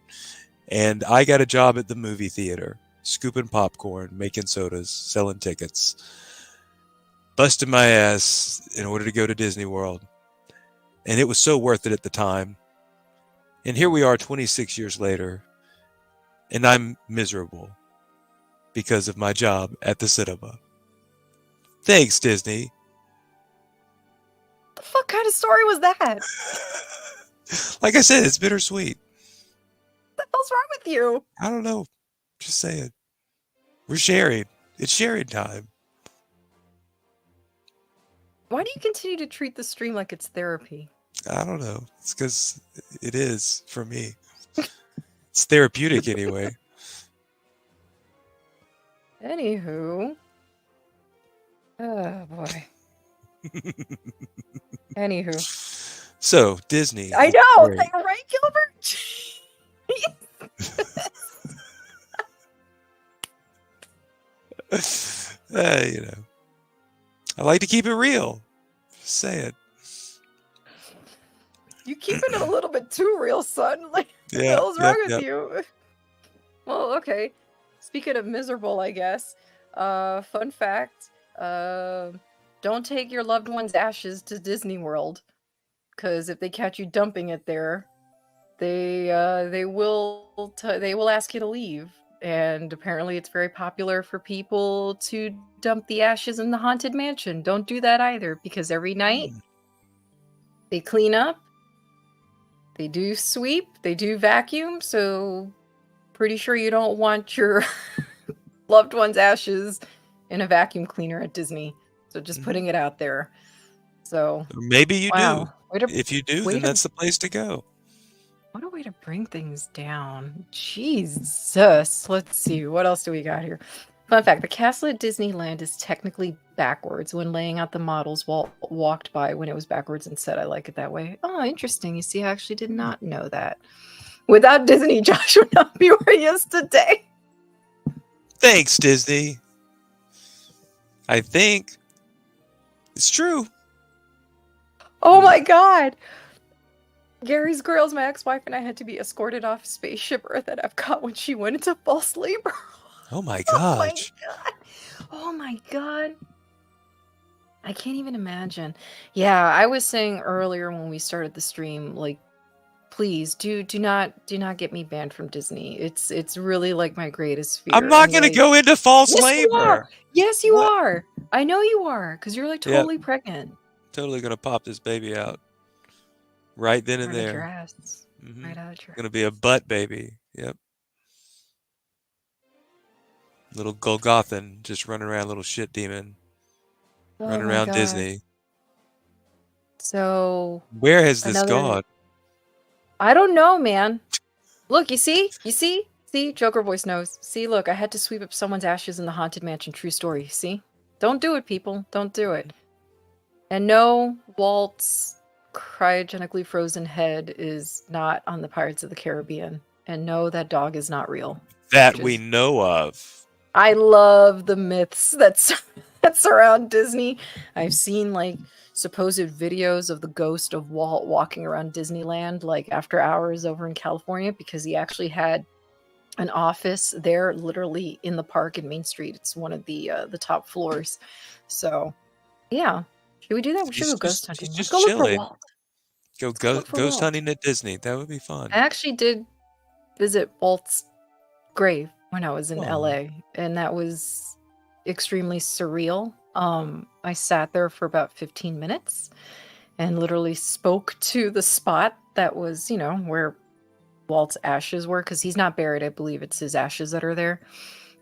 Speaker 1: And I got a job at the movie theater, scooping popcorn, making sodas, selling tickets. Busted my ass in order to go to Disney World. And it was so worth it at the time. And here we are 26 years later, and I'm miserable because of my job at the cinema. Thanks, Disney.
Speaker 2: The fuck kind of story was that?
Speaker 1: Like I said, it's bittersweet.
Speaker 2: What the hell's wrong with you?
Speaker 1: I don't know. Just saying. We're sharing. It's sharing time.
Speaker 2: Why do you continue to treat the stream like it's therapy?
Speaker 1: I don't know. It's because it is for me. It's therapeutic anyway.
Speaker 2: Anywho. Oh boy. Anywho.
Speaker 1: So, Disney.
Speaker 2: I
Speaker 1: it's
Speaker 2: know!
Speaker 1: great.
Speaker 2: Right, Gilbert?
Speaker 1: You know. I like to keep it real. Just saying.
Speaker 2: You keeping it a little bit too real, son. Like, what the
Speaker 1: Yeah.
Speaker 2: hell's wrong with you? Well, okay. Speaking of miserable, I guess. Fun fact. Don't take your loved one's ashes to Disney World. Because if they catch you dumping it there, they will ask you to leave. And apparently it's very popular for people to dump the ashes in the Haunted Mansion. Don't do that either, because every night they clean up, they do sweep, they do vacuum, so pretty sure you don't want your loved one's ashes in a vacuum cleaner at Disney. So just putting it out there. So
Speaker 1: Maybe you do.
Speaker 2: wow.
Speaker 1: If you do, then that's the place to go.
Speaker 2: What a way to bring things down. Jesus. Let's see. What else do we got here? Fun fact, the castle at Disneyland is technically backwards. When laying out the models, Walt walked by when it was backwards and said, I like it that way. Oh, interesting. You see, I actually did not know that. Without Disney, Josh would not be where he is today.
Speaker 1: Thanks, Disney. I think it's true.
Speaker 2: Oh my god. Gary's Girls, my ex-wife and I had to be escorted off Spaceship Earth at Epcot when she went into false labor.
Speaker 1: Oh my
Speaker 2: Oh my
Speaker 1: gosh.
Speaker 2: god. Oh my god. I can't even imagine. Yeah, I was saying earlier when we started the stream, like, please do not get me banned from Disney. It's really like my greatest fear.
Speaker 1: I'm not
Speaker 2: And,
Speaker 1: gonna
Speaker 2: like,
Speaker 1: go into false
Speaker 2: yes, you
Speaker 1: labor.
Speaker 2: are. Yes, you
Speaker 1: What?
Speaker 2: are. I know you are, because you're like
Speaker 1: Yep.
Speaker 2: totally pregnant.
Speaker 1: Totally gonna pop this baby out. Right then and
Speaker 2: Right out your
Speaker 1: there.
Speaker 2: ass.
Speaker 1: Mhm.
Speaker 2: Right out your
Speaker 1: Gonna be a butt baby. Yep. Little Golgothan just running around, little shit demon.
Speaker 2: Oh
Speaker 1: Running
Speaker 2: my
Speaker 1: around
Speaker 2: God.
Speaker 1: Disney.
Speaker 2: So
Speaker 1: Where has this
Speaker 2: Another-
Speaker 1: gone?
Speaker 2: I don't know, man. Look, you see? See, Joker voice knows. See, look, I had to sweep up someone's ashes in the Haunted Mansion. True story. See? Don't do it, people. Don't do it. And no, Walt's cryogenically frozen head is not on the Pirates of the Caribbean. And no, that dog is not real.
Speaker 1: That
Speaker 2: Which
Speaker 1: we
Speaker 2: is-
Speaker 1: know of.
Speaker 2: I love the myths that surround Disney. I've seen like supposed videos of the ghost of Walt walking around Disneyland like after hours over in California because he actually had an office there literally in the park in Main Street. It's one of the top floors. So, yeah. Should we do that? We should
Speaker 1: He's
Speaker 2: go ghost
Speaker 1: just-
Speaker 2: hunting.
Speaker 1: he's
Speaker 2: Let's
Speaker 1: just
Speaker 2: go look for
Speaker 1: chilling.
Speaker 2: Walt.
Speaker 1: Go
Speaker 2: look for
Speaker 1: ghost
Speaker 2: Walt.
Speaker 1: hunting at Disney. That would be fun.
Speaker 2: I actually did visit Walt's grave when I was in
Speaker 1: Aw.
Speaker 2: LA, and that was extremely surreal. I sat there for about 15 minutes and literally spoke to the spot that was, where Walt's ashes were, because he's not buried. I believe it's his ashes that are there.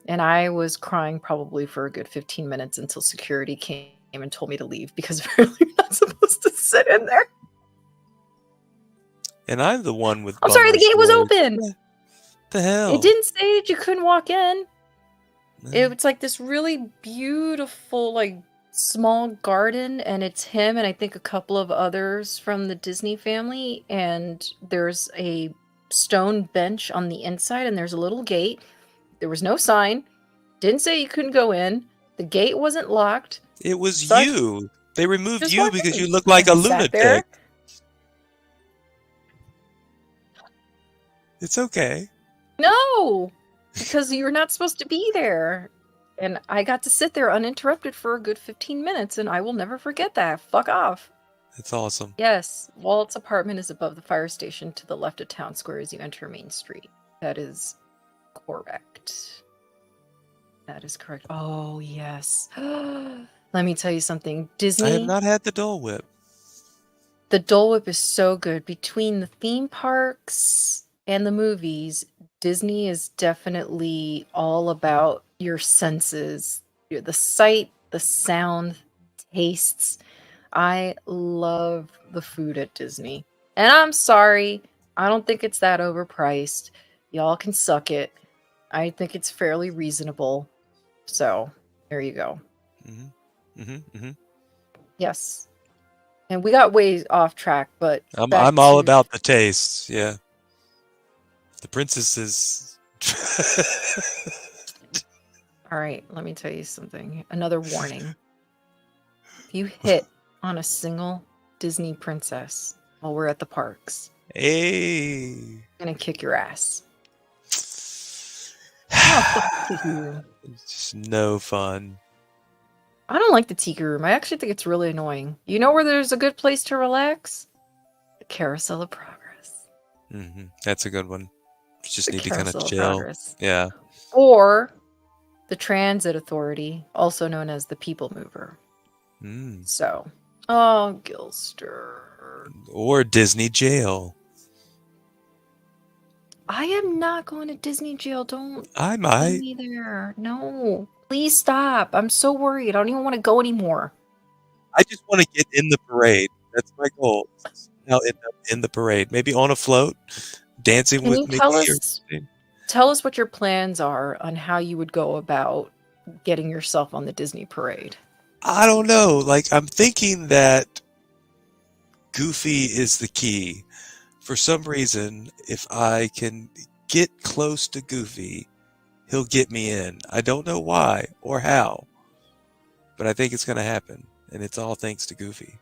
Speaker 2: And I was crying probably for a good 15 minutes until security came and told me to leave because apparently you're not supposed to sit in there.
Speaker 1: And I'm the one with.
Speaker 2: I'm sorry, the
Speaker 1: bummer
Speaker 2: gate was
Speaker 1: stories.
Speaker 2: open.
Speaker 1: What the hell?
Speaker 2: It didn't say that you couldn't walk in.
Speaker 1: No.
Speaker 2: It's like this really beautiful, like, small garden, and it's him and I think a couple of others from the Disney family, and there's a stone bench on the inside, and there's a little gate. There was no sign. Didn't say you couldn't go in. The gate wasn't locked.
Speaker 1: It was
Speaker 2: So I-
Speaker 1: you. They removed
Speaker 2: Just
Speaker 1: you
Speaker 2: walked
Speaker 1: because
Speaker 2: in.
Speaker 1: you look like a
Speaker 2: I sat there.
Speaker 1: lunatic. It's okay.
Speaker 2: No, because you're not supposed to be there. And I got to sit there uninterrupted for a good 15 minutes, and I will never forget that. Fuck off.
Speaker 1: It's awesome.
Speaker 2: Yes, Walt's apartment is above the fire station to the left of Town Square as you enter Main Street. That is correct. That is correct. Oh, yes. Let me tell you something.
Speaker 1: I
Speaker 2: Disney,
Speaker 1: have not had the Dole Whip.
Speaker 2: the Dole Whip is so good. Between the theme parks and the movies, Disney is definitely all about your senses. The sight, the sound, tastes. I love the food at Disney. And I'm sorry, I don't think it's that overpriced. Y'all can suck it. I think it's fairly reasonable. So, there you go. Yes. And we got way off track, but back
Speaker 1: I'm all
Speaker 2: to-
Speaker 1: about the tastes. Yeah. The princesses.
Speaker 2: All right, let me tell you something. Another warning. If you hit on a single Disney princess while we're at the parks,
Speaker 1: Hey.
Speaker 2: I'm gonna kick your ass. Oh, fuck you.
Speaker 1: It's just no fun.
Speaker 2: I don't like the tiki room. I actually think it's really annoying. You know where there's a good place to relax? The Carousel of Progress.
Speaker 1: That's a good one. Just
Speaker 2: The
Speaker 1: need to kind of
Speaker 2: Carousel of
Speaker 1: chill.
Speaker 2: Progress.
Speaker 1: Yeah.
Speaker 2: Or the Transit Authority, also known as the People Mover.
Speaker 1: Mm.
Speaker 2: So, oh, Gilster.
Speaker 1: Or Disney jail.
Speaker 2: I am not going to Disney jail. Don't
Speaker 1: I
Speaker 2: send
Speaker 1: might.
Speaker 2: me there. No, Please stop. I'm so worried. I don't even want to go anymore.
Speaker 1: I just want to get in the parade. That's my goal. I'll end up in the parade, maybe on a float, dancing
Speaker 2: Can
Speaker 1: with
Speaker 2: you
Speaker 1: Mickey
Speaker 2: tell
Speaker 1: or
Speaker 2: us
Speaker 1: something.
Speaker 2: tell us what your plans are on how you would go about getting yourself on the Disney parade?
Speaker 1: I don't know. Like, I'm thinking that Goofy is the key. For some reason, if I can get close to Goofy, he'll get me in. I don't know why or how, but I think it's going to happen, and it's all thanks to Goofy.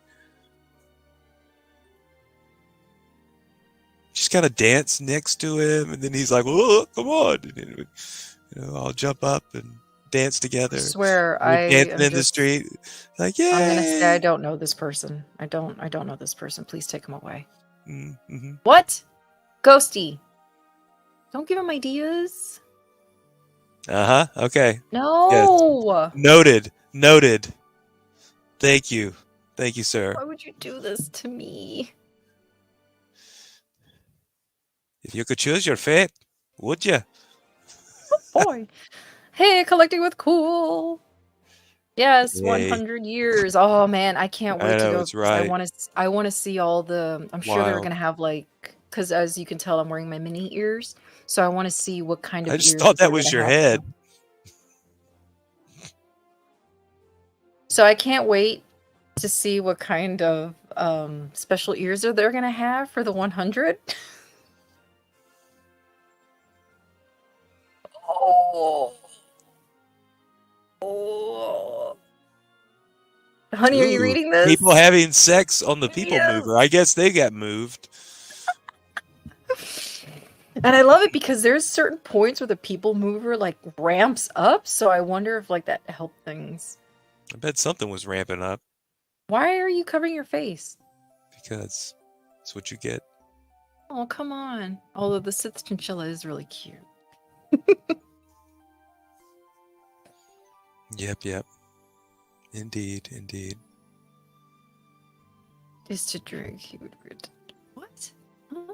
Speaker 1: Just kind of dance next to him, and then he's like, "Oh, come on!" And then, I'll jump up and dance together.
Speaker 2: Swear,
Speaker 1: We're
Speaker 2: I
Speaker 1: dancing
Speaker 2: am
Speaker 1: in the
Speaker 2: just.
Speaker 1: street, like,
Speaker 2: I'm gonna say I
Speaker 1: yay!
Speaker 2: don't know this person. I don't know this person. Please take him away.
Speaker 1: Mm-hmm.
Speaker 2: What? Ghosty. Don't give him ideas.
Speaker 1: Uh-huh. Okay. Yes.
Speaker 2: No.
Speaker 1: Noted. Noted. Thank you. Thank you, sir.
Speaker 2: Why would you do this to me?
Speaker 1: If you could choose your fate, would you?
Speaker 2: Boy. Hey, collecting with cool. Yes,
Speaker 1: Yay.
Speaker 2: 100 years. Oh man, I can't
Speaker 1: I
Speaker 2: wait to
Speaker 1: know,
Speaker 2: go.
Speaker 1: it's
Speaker 2: 'Cause I
Speaker 1: right.
Speaker 2: want to. I want to see all the. I'm sure they're
Speaker 1: Wild.
Speaker 2: gonna have like, because as you can tell, I'm wearing my mini ears, so I want to see what kind of
Speaker 1: I just
Speaker 2: ears
Speaker 1: thought
Speaker 2: they're
Speaker 1: that was
Speaker 2: gonna
Speaker 1: your
Speaker 2: have
Speaker 1: head.
Speaker 2: now. So I can't wait to see what kind of special ears they're gonna have for the 100. Oh. Oh. Honey, are you
Speaker 1: Ooh,
Speaker 2: reading this?
Speaker 1: people having sex on the People
Speaker 2: Yes.
Speaker 1: Mover. I guess they got moved.
Speaker 2: And I love it because there's certain points where the People Mover like ramps up, so I wonder if like that helped things.
Speaker 1: I bet something was ramping up
Speaker 2: Why are you covering your face?
Speaker 1: because that's what you get.
Speaker 2: Oh, come on. Although the Sith chinchilla is really cute.
Speaker 1: Yep. Indeed.
Speaker 2: Is to drink, he would read. What? Huh?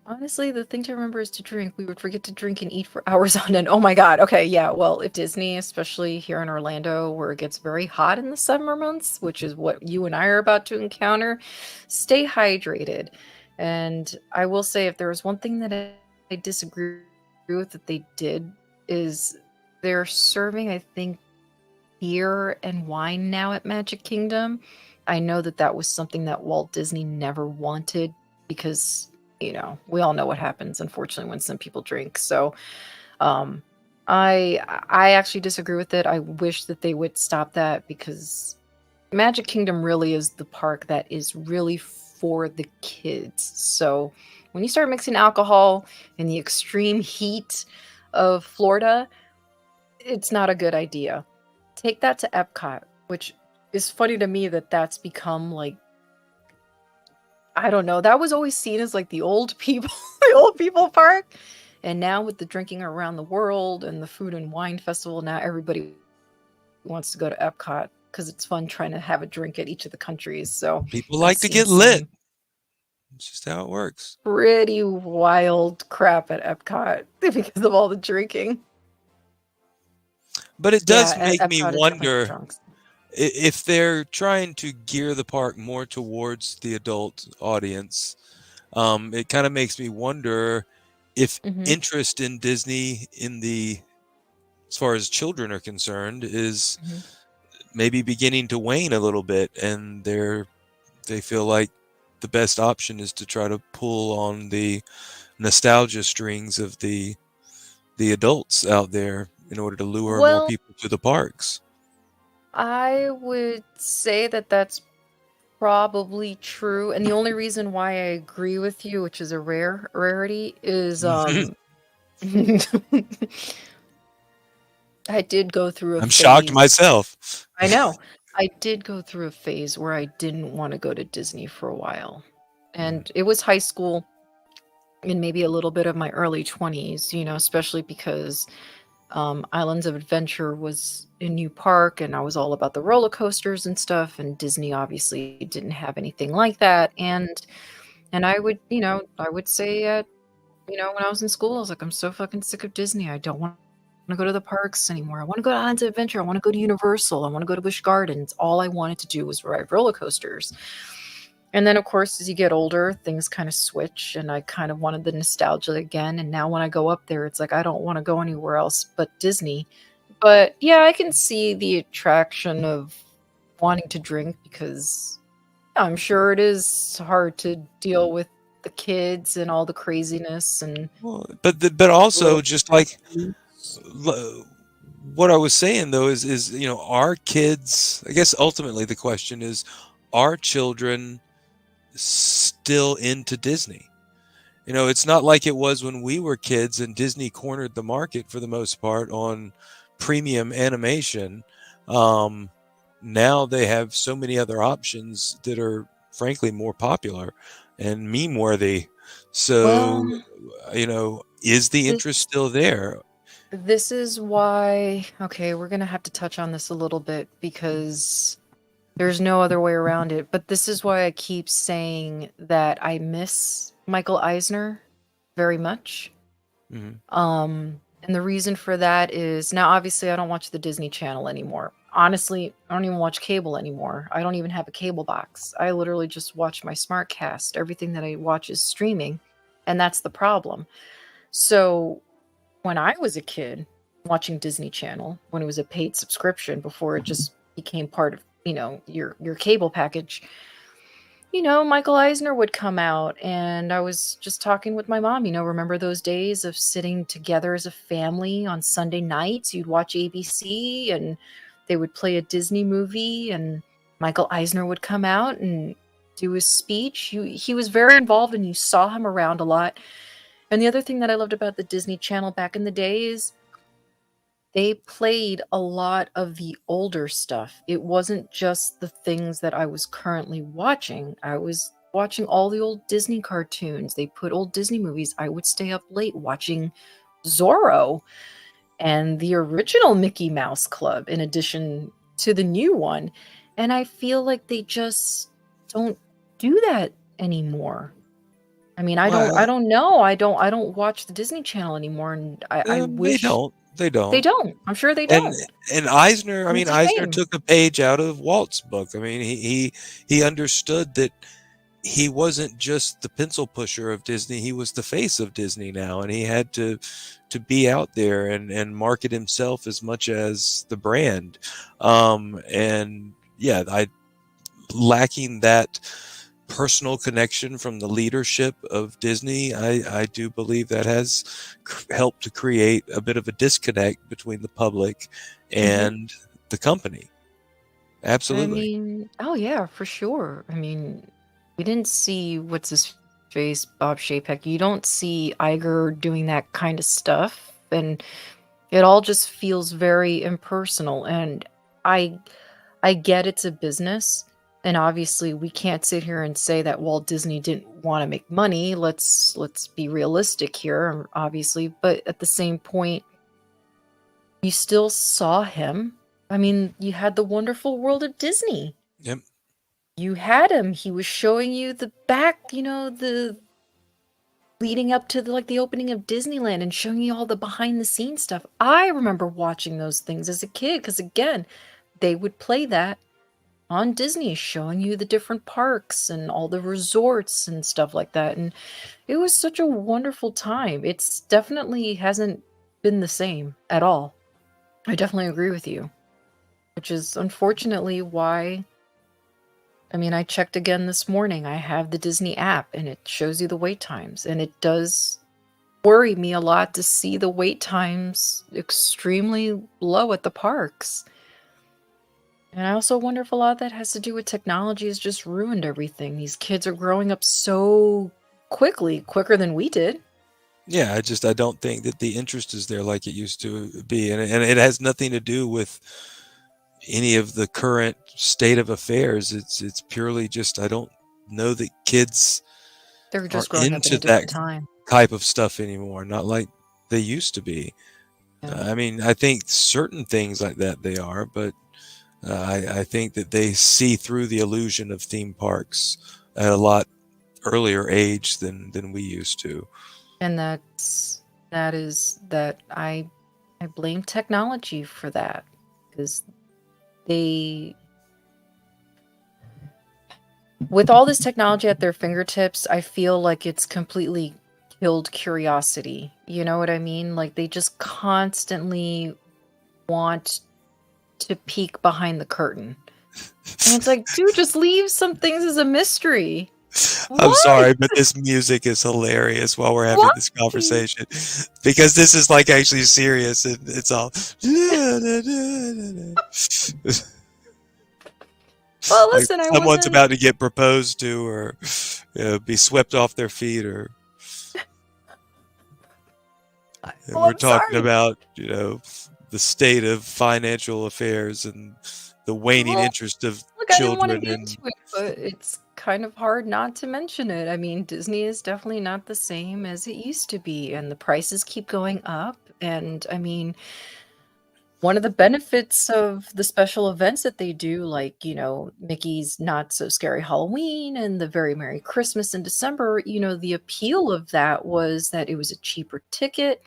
Speaker 2: Honestly, the thing to remember is to drink. We would forget to drink and eat for hours on end. Oh my god. Okay, yeah. Well, if Disney, especially here in Orlando, where it gets very hot in the summer months, which is what you and I are about to encounter, stay hydrated. And I will say, if there was one thing that I disagree with that they did, is they're serving, I think, beer and wine now at Magic Kingdom. I know that was something that Walt Disney never wanted because, we all know what happens, unfortunately, when some people drink. So I actually disagree with it. I wish that they would stop that because Magic Kingdom really is the park that is really for the kids. So when you start mixing alcohol in the extreme heat of Florida, it's not a good idea. Take that to Epcot, which is funny to me that that's become like, I don't know, that was always seen as like the old people, the old people park. And now with the drinking around the world and the food and wine festival, now everybody wants to go to Epcot because it's fun trying to have a drink at each of the countries. So
Speaker 1: People
Speaker 2: I've
Speaker 1: like to
Speaker 2: seen
Speaker 1: get lit.
Speaker 2: some
Speaker 1: It's just how it works.
Speaker 2: pretty wild crap at Epcot because of all the drinking.
Speaker 1: But it does make me
Speaker 2: Epcot is definitely for
Speaker 1: wonder
Speaker 2: drunks.
Speaker 1: if they're trying to gear the park more towards the adult audience. It kind of makes me wonder if
Speaker 2: Mhm.
Speaker 1: interest in Disney as far as children are concerned, is
Speaker 2: Mhm.
Speaker 1: maybe beginning to wane a little bit, and they feel like the best option is to try to pull on the nostalgia strings of the adults out there in order to lure more
Speaker 2: Well,
Speaker 1: people to the parks.
Speaker 2: I would say that that's probably true. And the only reason why I agree with you, which is a rarity, is I did go through a
Speaker 1: I'm shocked
Speaker 2: phase.
Speaker 1: myself.
Speaker 2: I know. I did go through a phase where I didn't want to go to Disney for a while. And it was high school and maybe a little bit of my early 20s, especially because Islands of Adventure was a new park and I was all about the roller coasters and stuff. And Disney obviously didn't have anything like that. And I would, I would say, when I was in school, I was like, I'm so fucking sick of Disney. I don't want want to go to the parks anymore. I want to go to Islands of Adventure. I want to go to Universal. I want to go to Busch Gardens. All I wanted to do was ride roller coasters. And then, of course, as you get older, things kind of switch, and I kind of wanted the nostalgia again. And now when I go up there, it's like I don't want to go anywhere else but Disney. But yeah, I can see the attraction of wanting to drink because I'm sure it is hard to deal with the kids and all the craziness and
Speaker 1: Well, but also just like
Speaker 2: Yes.
Speaker 1: what I was saying though is our kids. I guess ultimately the question is, are children still into Disney? It's not like it was when we were kids and Disney cornered the market for the most part on premium animation. Now they have so many other options that are frankly more popular and meme worthy. So,
Speaker 2: Well,
Speaker 1: is the
Speaker 2: this
Speaker 1: interest still there?
Speaker 2: this is why, okay, we're gonna have to touch on this a little bit because there's no other way around it. But this is why I keep saying that I miss Michael Eisner very much.
Speaker 1: Hmm.
Speaker 2: And the reason for that is now obviously I don't watch the Disney Channel anymore. Honestly, I don't even watch cable anymore. I don't even have a cable box. I literally just watch my SmartCast. Everything that I watch is streaming, and that's the problem. So when I was a kid watching Disney Channel, when it was a paid subscription before it just became part of, your cable package, Michael Eisner would come out, and I was just talking with my mom. Remember those days of sitting together as a family on Sunday nights? You'd watch ABC, and they would play a Disney movie, and Michael Eisner would come out and do his speech. He was very involved, and you saw him around a lot. And the other thing that I loved about the Disney Channel back in the day is they played a lot of the older stuff. It wasn't just the things that I was currently watching. I was watching all the old Disney cartoons. They put old Disney movies. I would stay up late watching Zorro and the original Mickey Mouse Club in addition to the new one. And I feel like they just don't do that anymore. I mean, I
Speaker 1: Well,
Speaker 2: don't know. I don't watch the Disney Channel anymore, and I
Speaker 1: they
Speaker 2: wish
Speaker 1: don't. They
Speaker 2: they
Speaker 1: don't.
Speaker 2: don't. I'm sure they
Speaker 1: And
Speaker 2: don't.
Speaker 1: and Eisner, I
Speaker 2: And
Speaker 1: mean,
Speaker 2: it's a
Speaker 1: Eisner
Speaker 2: shame.
Speaker 1: took a page out of Walt's book. I mean, he understood that he wasn't just the pencil pusher of Disney, he was the face of Disney now, and he had to be out there and market himself as much as the brand. And yeah, I lacking that personal connection from the leadership of Disney, I do believe that has helped to create a bit of a disconnect between the public
Speaker 2: Mhm.
Speaker 1: and the company.
Speaker 2: I
Speaker 1: Absolutely.
Speaker 2: mean, oh yeah, for sure. I mean, we didn't see what's his face, Bob Chapek. You don't see Iger doing that kind of stuff, and it all just feels very impersonal. And I I get it's a business, and obviously we can't sit here and say that Walt Disney didn't want to make money. Let's be realistic here, obviously, but at the same point, you still saw him. I mean, you had the wonderful world of Disney.
Speaker 1: Yep.
Speaker 2: You had him. He was showing you the back, the leading up to the opening of Disneyland and showing you all the behind the scenes stuff. I remember watching those things as a kid because again, they would play that on Disney, showing you the different parks and all the resorts and stuff like that. And it was such a wonderful time. It's definitely hasn't been the same at all. I definitely agree with you, which is unfortunately why. I mean, I checked again this morning. I have the Disney app and it shows you the wait times, and it does worry me a lot to see the wait times extremely low at the parks. And I also wonder if a lot of that has to do with technology has just ruined everything. These kids are growing up so quickly, quicker than we did.
Speaker 1: Yeah, I don't think that the interest is there like it used to be, and it has nothing to do with any of the current state of affairs. It's purely just I don't know that kids
Speaker 2: They're
Speaker 1: are
Speaker 2: just growing up in
Speaker 1: into
Speaker 2: a
Speaker 1: that
Speaker 2: different time.
Speaker 1: type of stuff anymore, not like they used to be.
Speaker 2: Yeah.
Speaker 1: I mean, I think certain things like that they are, but I think that they see through the illusion of theme parks at a lot earlier age than we used to.
Speaker 2: And that is that I I blame technology for that because they, with all this technology at their fingertips, I feel like it's completely killed curiosity. You know what I mean? Like they just constantly want to peek behind the curtain. And it's like, dude, just leave some things as a mystery.
Speaker 1: I'm
Speaker 2: Why?
Speaker 1: sorry, but this music is hilarious while we're having
Speaker 2: Why?
Speaker 1: this conversation because this is like actually serious and it's all.
Speaker 2: Well,
Speaker 1: Like
Speaker 2: listen, I
Speaker 1: someone's
Speaker 2: wasn't.
Speaker 1: about to get proposed to, or be swept off their feet, or and
Speaker 2: Well,
Speaker 1: we're
Speaker 2: I'm
Speaker 1: talking
Speaker 2: sorry.
Speaker 1: about the state of financial affairs and the waning
Speaker 2: Well,
Speaker 1: interest of
Speaker 2: look, I didn't want to
Speaker 1: children
Speaker 2: get
Speaker 1: and
Speaker 2: into it, but it's kind of hard not to mention it. I mean, Disney is definitely not the same as it used to be, and the prices keep going up. And I mean, one of the benefits of the special events that they do, like, Mickey's Not So Scary Halloween and the Very Merry Christmas in December, the appeal of that was that it was a cheaper ticket.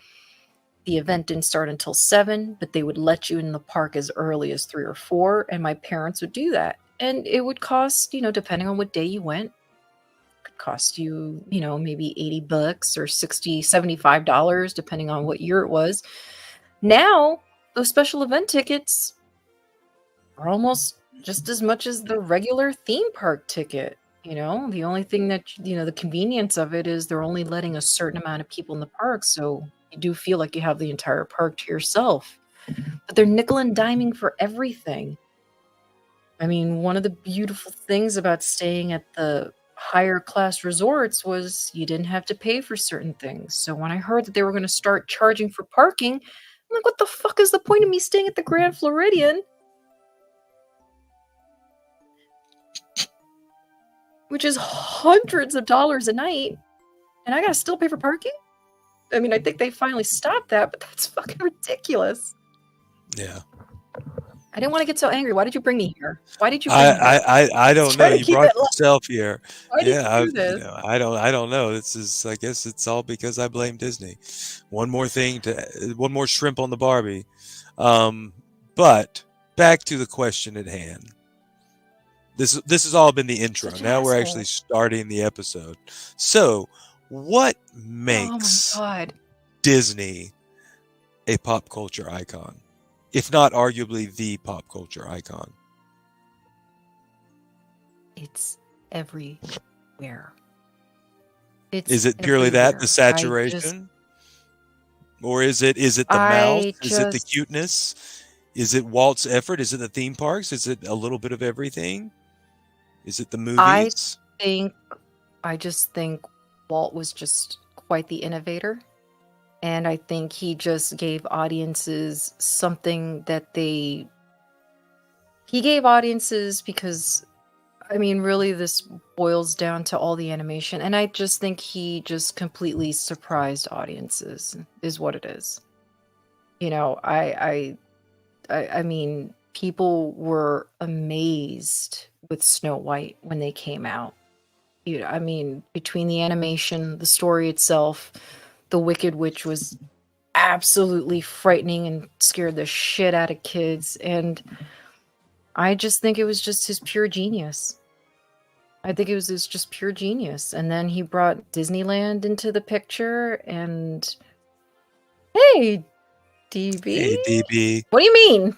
Speaker 2: The event didn't start until 7, but they would let you in the park as early as 3 or 4, and my parents would do that. And it would cost, depending on what day you went, it could cost you, maybe $80 or $60, $75, depending on what year it was. Now, those special event tickets are almost just as much as the regular theme park ticket. The only thing that, the convenience of it is they're only letting a certain amount of people in the park. So you do feel like you have the entire park to yourself. But they're nickel and diming for everything. I mean, one of the beautiful things about staying at the higher class resorts was you didn't have to pay for certain things. So when I heard that they were going to start charging for parking, I'm like, what the fuck is the point of me staying at the Grand Floridian? Which is hundreds of dollars a night, and I gotta still pay for parking? I mean, I think they finally stopped that, but that's fucking ridiculous.
Speaker 1: yeah.
Speaker 2: I didn't want to get so angry. Why did you bring me here? Why did you bring me here?
Speaker 1: I don't know.
Speaker 2: Try to
Speaker 1: You
Speaker 2: keep
Speaker 1: brought
Speaker 2: it light.
Speaker 1: yourself here.
Speaker 2: Why did
Speaker 1: Yeah,
Speaker 2: you do this?
Speaker 1: I don't know. This is, I guess it's all because I blame Disney. One more shrimp on the Barbie. But back to the question at hand. This has all been the intro.
Speaker 2: Such an
Speaker 1: Now we're
Speaker 2: asshole.
Speaker 1: actually starting the episode. So, what
Speaker 2: Oh my
Speaker 1: makes
Speaker 2: god.
Speaker 1: Disney a pop culture icon, if not arguably the pop culture icon?
Speaker 2: It's everywhere. It's
Speaker 1: Is it purely that, the
Speaker 2: everywhere.
Speaker 1: saturation? Or is it the mouth? Is it the cuteness? Is it Walt's effort? Is it the theme parks? Is it a little bit of everything? Is it the movies?
Speaker 2: I just think Walt was just quite the innovator. And I think he just gave audiences something that he gave audiences because, I mean, really this boils down to all the animation. And I just think he just completely surprised audiences is what it is. I mean, people were amazed with Snow White when they came out. I mean, between the animation, the story itself, the Wicked Witch was absolutely frightening and scared the shit out of kids. And I just think it was just his pure genius. I think it was just pure genius. And then he brought Disneyland into the picture. And hey, DB.
Speaker 1: Hey, DB.
Speaker 2: What do you mean?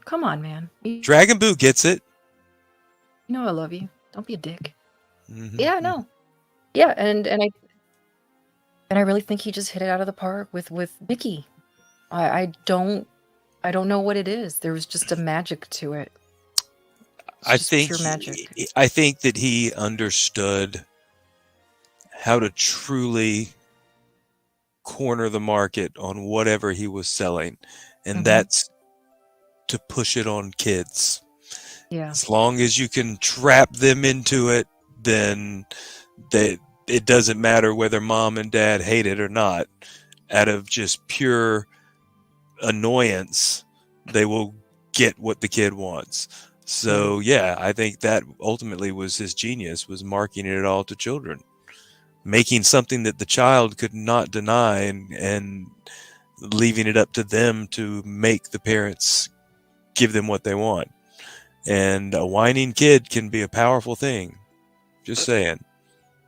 Speaker 2: Come on, man.
Speaker 1: Dragon Boo gets it.
Speaker 2: You know I love you. Don't be a dick.
Speaker 1: Mhm.
Speaker 2: Yeah, no. Yeah, and I really think he just hit it out of the park with Mickey. I don't know what it is. There was just a magic to it. It's
Speaker 1: I
Speaker 2: just
Speaker 1: think
Speaker 2: pure magic.
Speaker 1: I think that he understood how to truly corner the market on whatever he was selling, and
Speaker 2: Mhm.
Speaker 1: that's to push it on kids.
Speaker 2: Yeah.
Speaker 1: As long as you can trap them into it, then it doesn't matter whether mom and dad hate it or not. Out of just pure annoyance, they will get what the kid wants. So yeah, I think that ultimately was his genius, was marketing it all to children, making something that the child could not deny and leaving it up to them to make the parents give them what they want. And a whining kid can be a powerful thing. Just saying.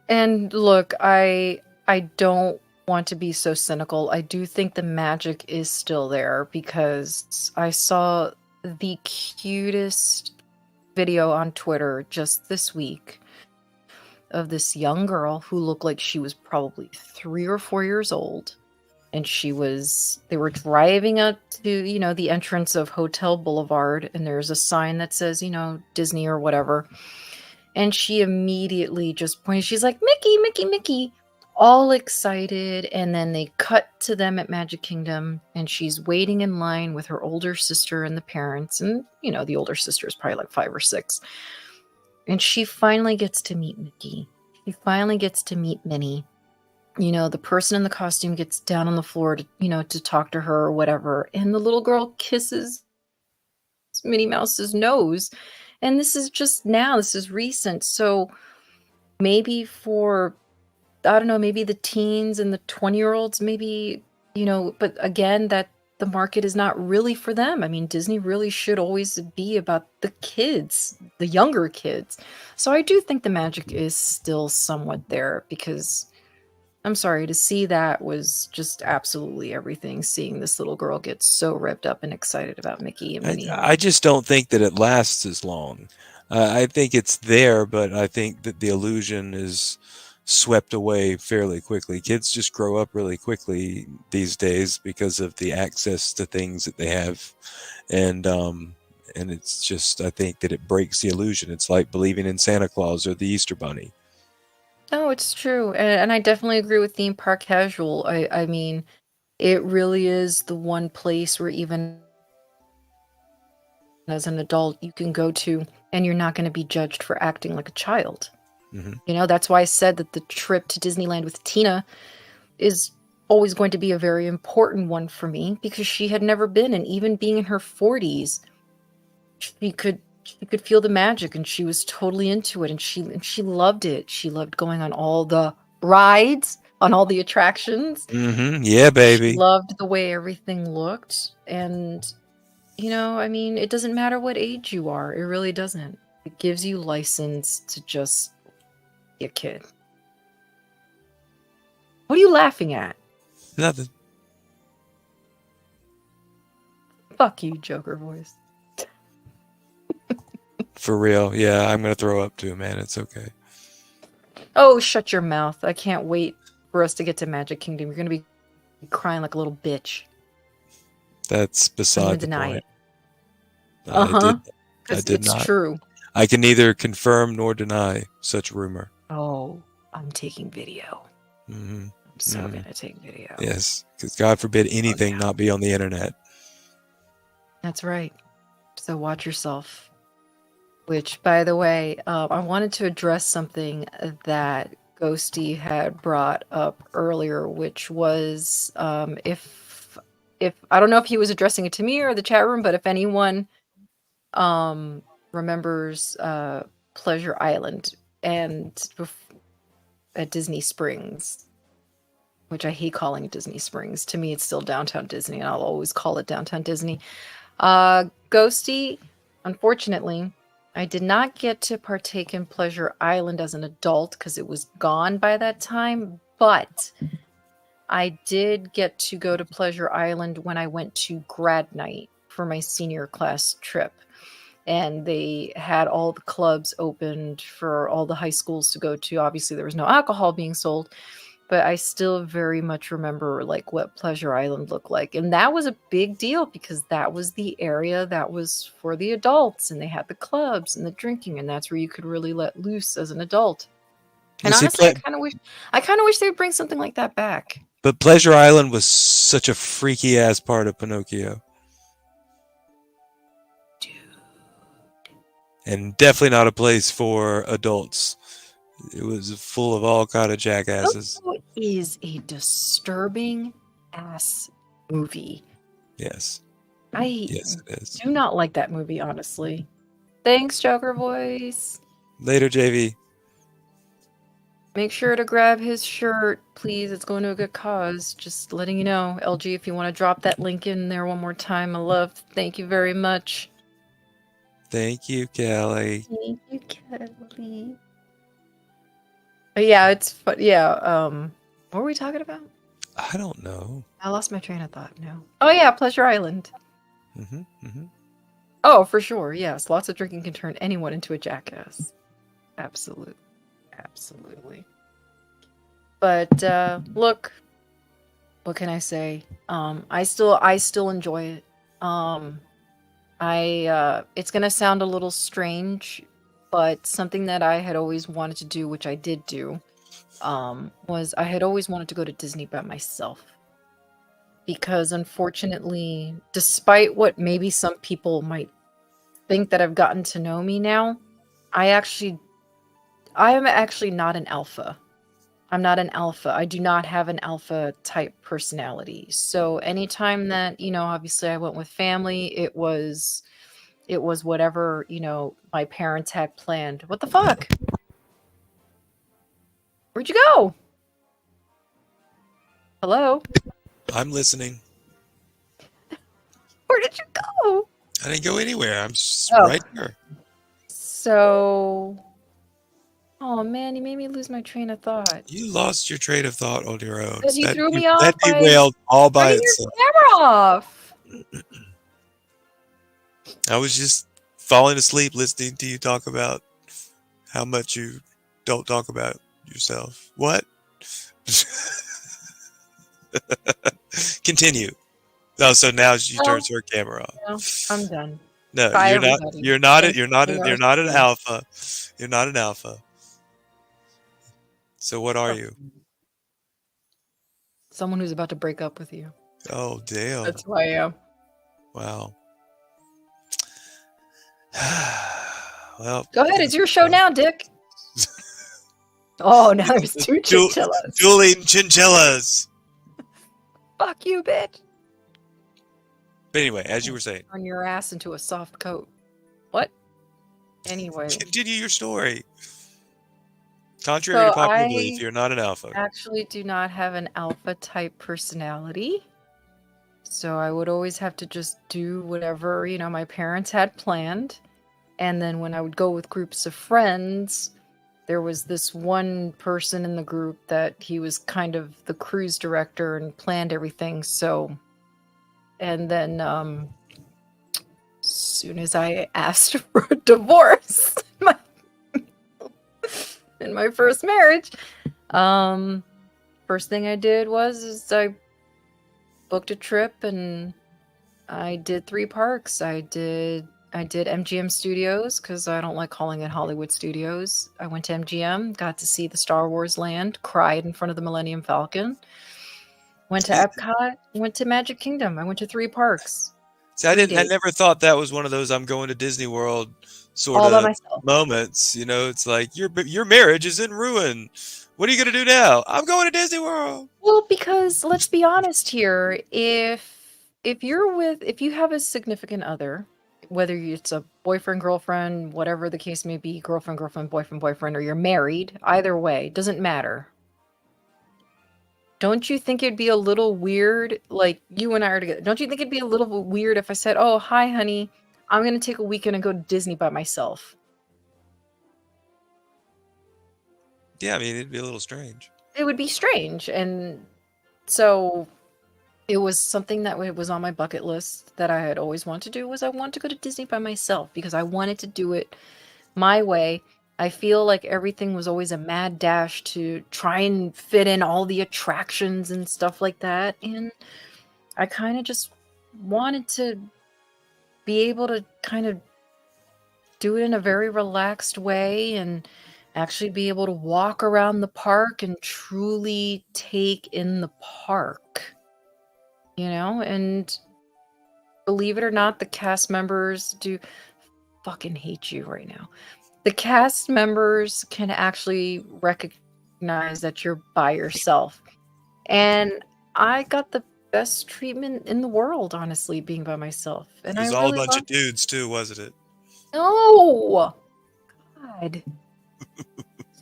Speaker 2: And look, I don't want to be so cynical. I do think the magic is still there because I saw the cutest video on Twitter just this week of this young girl who looked like she was probably 3 or 4 years old. And they were driving up to, the entrance of Hotel Boulevard, and there's a sign that says, Disney or whatever. And she immediately just pointed, she's like, Mickey, Mickey, Mickey, all excited. And then they cut to them at Magic Kingdom, and she's waiting in line with her older sister and the parents. And, the older sister is probably like 5 or 6. And she finally gets to meet Mickey. She finally gets to meet Minnie. The person in the costume gets down on the floor to talk to her or whatever. And the little girl kisses Minnie Mouse's nose. And this is just now, this is recent. So maybe for, I don't know, maybe the teens and the 20-year-olds, maybe, but again, that the market is not really for them. I mean, Disney really should always be about the kids, the younger kids. So I do think the magic is still somewhat there because I'm sorry, to see that was just absolutely everything. Seeing this little girl get so revved up and excited about Mickey and Minnie.
Speaker 1: I just don't think that it lasts as long. I think it's there, but I think that the illusion is swept away fairly quickly. Kids just grow up really quickly these days because of the access to things that they have. And it's just, I think that it breaks the illusion. It's like believing in Santa Claus or the Easter Bunny.
Speaker 2: No, it's true. And I definitely agree with theme park casual. I mean, it really is the one place where even as an adult you can go to and you're not going to be judged for acting like a child.
Speaker 1: Mm-hmm.
Speaker 2: That's why I said that the trip to Disneyland with Tina is always going to be a very important one for me because she had never been, and even being in her 40s, she could feel the magic, and she was totally into it, and she loved it. She loved going on all the rides, on all the attractions.
Speaker 1: Mm-hmm. Yeah, baby.
Speaker 2: She loved the way everything looked. And I mean, it doesn't matter what age you are. It really doesn't. It gives you license to just be a kid. What are you laughing at?
Speaker 1: Nothing.
Speaker 2: Fuck you, Joker voice.
Speaker 1: For real. Yeah, I'm going to throw up too, man. It's okay.
Speaker 2: Oh, shut your mouth. I can't wait for us to get to Magic Kingdom. You're going to be crying like a little bitch.
Speaker 1: That's beside the point.
Speaker 2: Uh-huh.
Speaker 1: I did
Speaker 2: it's
Speaker 1: not.
Speaker 2: True.
Speaker 1: I can neither confirm nor deny such rumor.
Speaker 2: Oh, I'm taking video.
Speaker 1: Mm-hmm.
Speaker 2: I'm so going to take video.
Speaker 1: Yes, because God forbid anything not be on the internet.
Speaker 2: That's right. So watch yourself. Which, by the way, I wanted to address something that Ghosty had brought up earlier, which was if I don't know if he was addressing it to me or the chat room, but if anyone remembers Pleasure Island and at Disney Springs, which I hate calling it Disney Springs. To me, it's still Downtown Disney, and I'll always call it Downtown Disney. Ghosty, unfortunately, I did not get to partake in Pleasure Island as an adult because it was gone by that time, but I did get to go to Pleasure Island when I went to grad night for my senior class trip. And they had all the clubs opened for all the high schools to go to. Obviously, there was no alcohol being sold, but I still very much remember like what Pleasure Island looked like. And that was a big deal because that was the area that was for the adults, and they had the clubs and the drinking, and that's where you could really let loose as an adult. And honestly, I kind of wish they would bring something like that back.
Speaker 1: But Pleasure Island was such a freaky ass part of Pinocchio.
Speaker 2: Dude.
Speaker 1: And definitely not a place for adults. It was full of all kind of jackasses.
Speaker 2: Pinocchio is a disturbing ass movie.
Speaker 1: Yes.
Speaker 2: Yes,
Speaker 1: it is.
Speaker 2: Do not like that movie, honestly. Thanks, Joker voice.
Speaker 1: Later, JV.
Speaker 2: make sure to grab his shirt, please. It's going to a good cause. Just letting you know, LG, if you want to drop that link in there one more time, my love. Thank you very much.
Speaker 1: Thank you, Kelly.
Speaker 2: Thank you, Kelly. Yeah, it's fun. Yeah. What were we talking about?
Speaker 1: I don't know.
Speaker 2: I lost my train of thought now. Oh yeah, Pleasure Island.
Speaker 1: Mm-hmm.
Speaker 2: Oh, for sure. Yes, lots of drinking can turn anyone into a jackass. Absolutely. But look, what can I say? I still enjoy it. It's gonna sound a little strange, but something that I had always wanted to do, which I did do, was I had always wanted to go to Disney by myself. Because unfortunately, despite what maybe some people might think that have gotten to know me now, I am actually not an alpha. I'm not an alpha. I do not have an alpha type personality. So anytime that, obviously I went with family, it was whatever, my parents had planned. What the fuck? Where'd you go? Hello?
Speaker 1: I'm listening.
Speaker 2: Where did you go?
Speaker 1: I didn't go anywhere. I'm right here.
Speaker 2: So, oh man, you made me lose my train of thought.
Speaker 1: You lost your train of thought on your own.
Speaker 2: Because you threw me off.
Speaker 1: That derailed all by itself.
Speaker 2: Your camera off.
Speaker 1: I was just falling asleep listening to you talk about how much you don't talk about yourself. What? Continue. Oh, so now she turns her camera off.
Speaker 2: No, I'm done.
Speaker 1: No,
Speaker 2: Bye,
Speaker 1: you're not.
Speaker 2: everybody.
Speaker 1: You're not. You're not. You're not an alpha. You're not an alpha. So what are you?
Speaker 2: Someone who's about to break up with you.
Speaker 1: Oh damn.
Speaker 2: That's who I am.
Speaker 1: Wow. Well.
Speaker 2: Go ahead. It's your show now, Dick. Oh, now there's two chinchillas.
Speaker 1: Dueling chinchillas.
Speaker 2: Fuck you, bitch.
Speaker 1: But anyway, as you were saying,
Speaker 2: turn your ass into a soft coat. What? Anyway,
Speaker 1: continue your story. Contrary to popular belief, you're not an alpha.
Speaker 2: Actually, do not have an alpha type personality. So I would always have to just do whatever, my parents had planned. And then when I would go with groups of friends, there was this one person in the group that he was kind of the cruise director and planned everything. So, and then as soon as I asked for a divorce in my first marriage, first thing I did was I booked a trip and I did 3 parks. I did MGM Studios because I don't like calling it Hollywood Studios. I went to MGM, got to see the Star Wars land, cried in front of the Millennium Falcon. Went to Epcot, went to Magic Kingdom. I went to 3 parks.
Speaker 1: See, I never thought that was one of those I'm going to Disney World sort of moments. It's like your marriage is in ruin. What are you going to do now? I'm going to Disney World.
Speaker 2: Well, because let's be honest here, if you have a significant other, whether it's a boyfriend, girlfriend, whatever the case may be, girlfriend, boyfriend, or you're married, either way, doesn't matter. Don't you think it'd be a little weird, like you and I are together, don't you think it'd be a little weird if I said, oh, hi, honey, I'm going to take a weekend and go to Disney by myself?
Speaker 1: Yeah, I mean, it'd be a little strange.
Speaker 2: It would be strange. And so it was something that was on my bucket list that I had always wanted to do, was I wanted to go to Disney by myself because I wanted to do it my way. I feel like everything was always a mad dash to try and fit in all the attractions and stuff like that. And I kind of just wanted to be able to kind of do it in a very relaxed way and actually be able to walk around the park and truly take in the park. And believe it or not, the cast members do fucking hate you right now. The cast members can actually recognize that you're by yourself. And I got the best treatment in the world, honestly, being by myself. And
Speaker 1: it was all a bunch of dudes too, wasn't it?
Speaker 2: No! God.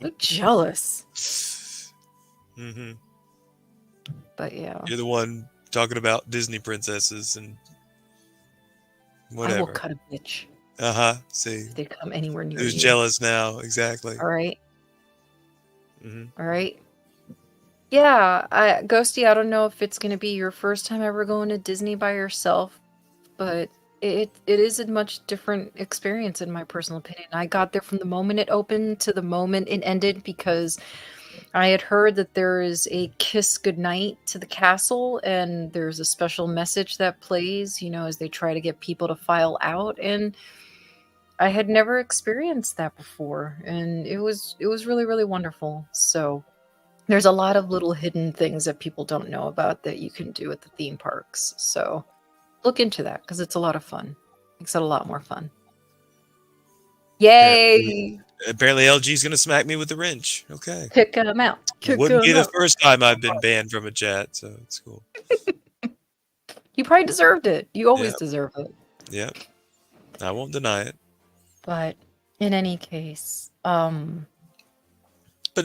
Speaker 2: So jealous.
Speaker 1: Mm-hmm.
Speaker 2: But yeah,
Speaker 1: You're the one talking about Disney princesses and
Speaker 2: I will
Speaker 1: whatever.
Speaker 2: cut a bitch
Speaker 1: See,
Speaker 2: if they come anywhere near
Speaker 1: who's
Speaker 2: you.
Speaker 1: jealous now? Exactly.
Speaker 2: All right.
Speaker 1: Mm-hmm.
Speaker 2: All right. Yeah, Ghosty, I don't know if it's going to be your first time ever going to Disney by yourself, but it is a much different experience in my personal opinion. I got there from the moment it opened to the moment it ended because I had heard that there is a kiss goodnight to the castle and there's a special message that plays, as they try to get people to file out, and I had never experienced that before, and it was really really wonderful. So there's a lot of little hidden things that people don't know about that you can do at the theme parks. So look into that because it's a lot of fun. Makes it a lot more fun. Yay!
Speaker 1: Apparently, LG's gonna smack me with the wrench. Okay.
Speaker 2: Kick them out. Kick
Speaker 1: Wouldn't be
Speaker 2: 'em
Speaker 1: the
Speaker 2: out.
Speaker 1: first time I've been banned from a chat, so it's cool.
Speaker 2: You probably deserved it. You always
Speaker 1: Yep.
Speaker 2: deserve it.
Speaker 1: Yep. I won't deny it.
Speaker 2: But in any case,
Speaker 1: But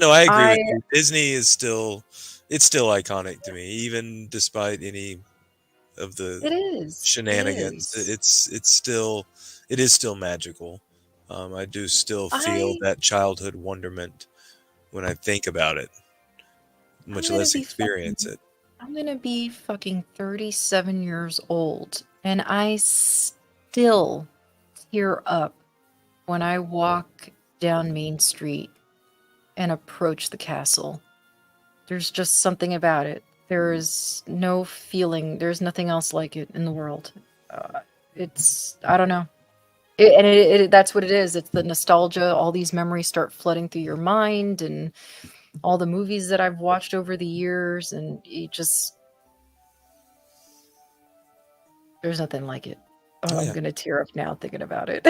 Speaker 1: no, I agree
Speaker 2: I
Speaker 1: with you. Disney is it's still iconic to me, even despite any of
Speaker 2: it
Speaker 1: the
Speaker 2: is. It
Speaker 1: shenanigans.
Speaker 2: is.
Speaker 1: It is still magical. I do still feel
Speaker 2: I
Speaker 1: that childhood wonderment when I think about it,
Speaker 2: I'm
Speaker 1: much
Speaker 2: gonna
Speaker 1: less
Speaker 2: be
Speaker 1: experience
Speaker 2: fucking
Speaker 1: it.
Speaker 2: I'm gonna be fucking 37 years old, and I still tear up when I walk down Main Street and approach the castle. There's just something about it. There is no feeling. There's nothing else like it in the world. I don't know. That's what it is. It's the nostalgia. All these memories start flooding through your mind, and all the movies that I've watched over the years, and there's nothing like it. Oh,
Speaker 1: Oh,
Speaker 2: I'm
Speaker 1: yeah.
Speaker 2: gonna tear up now thinking about it.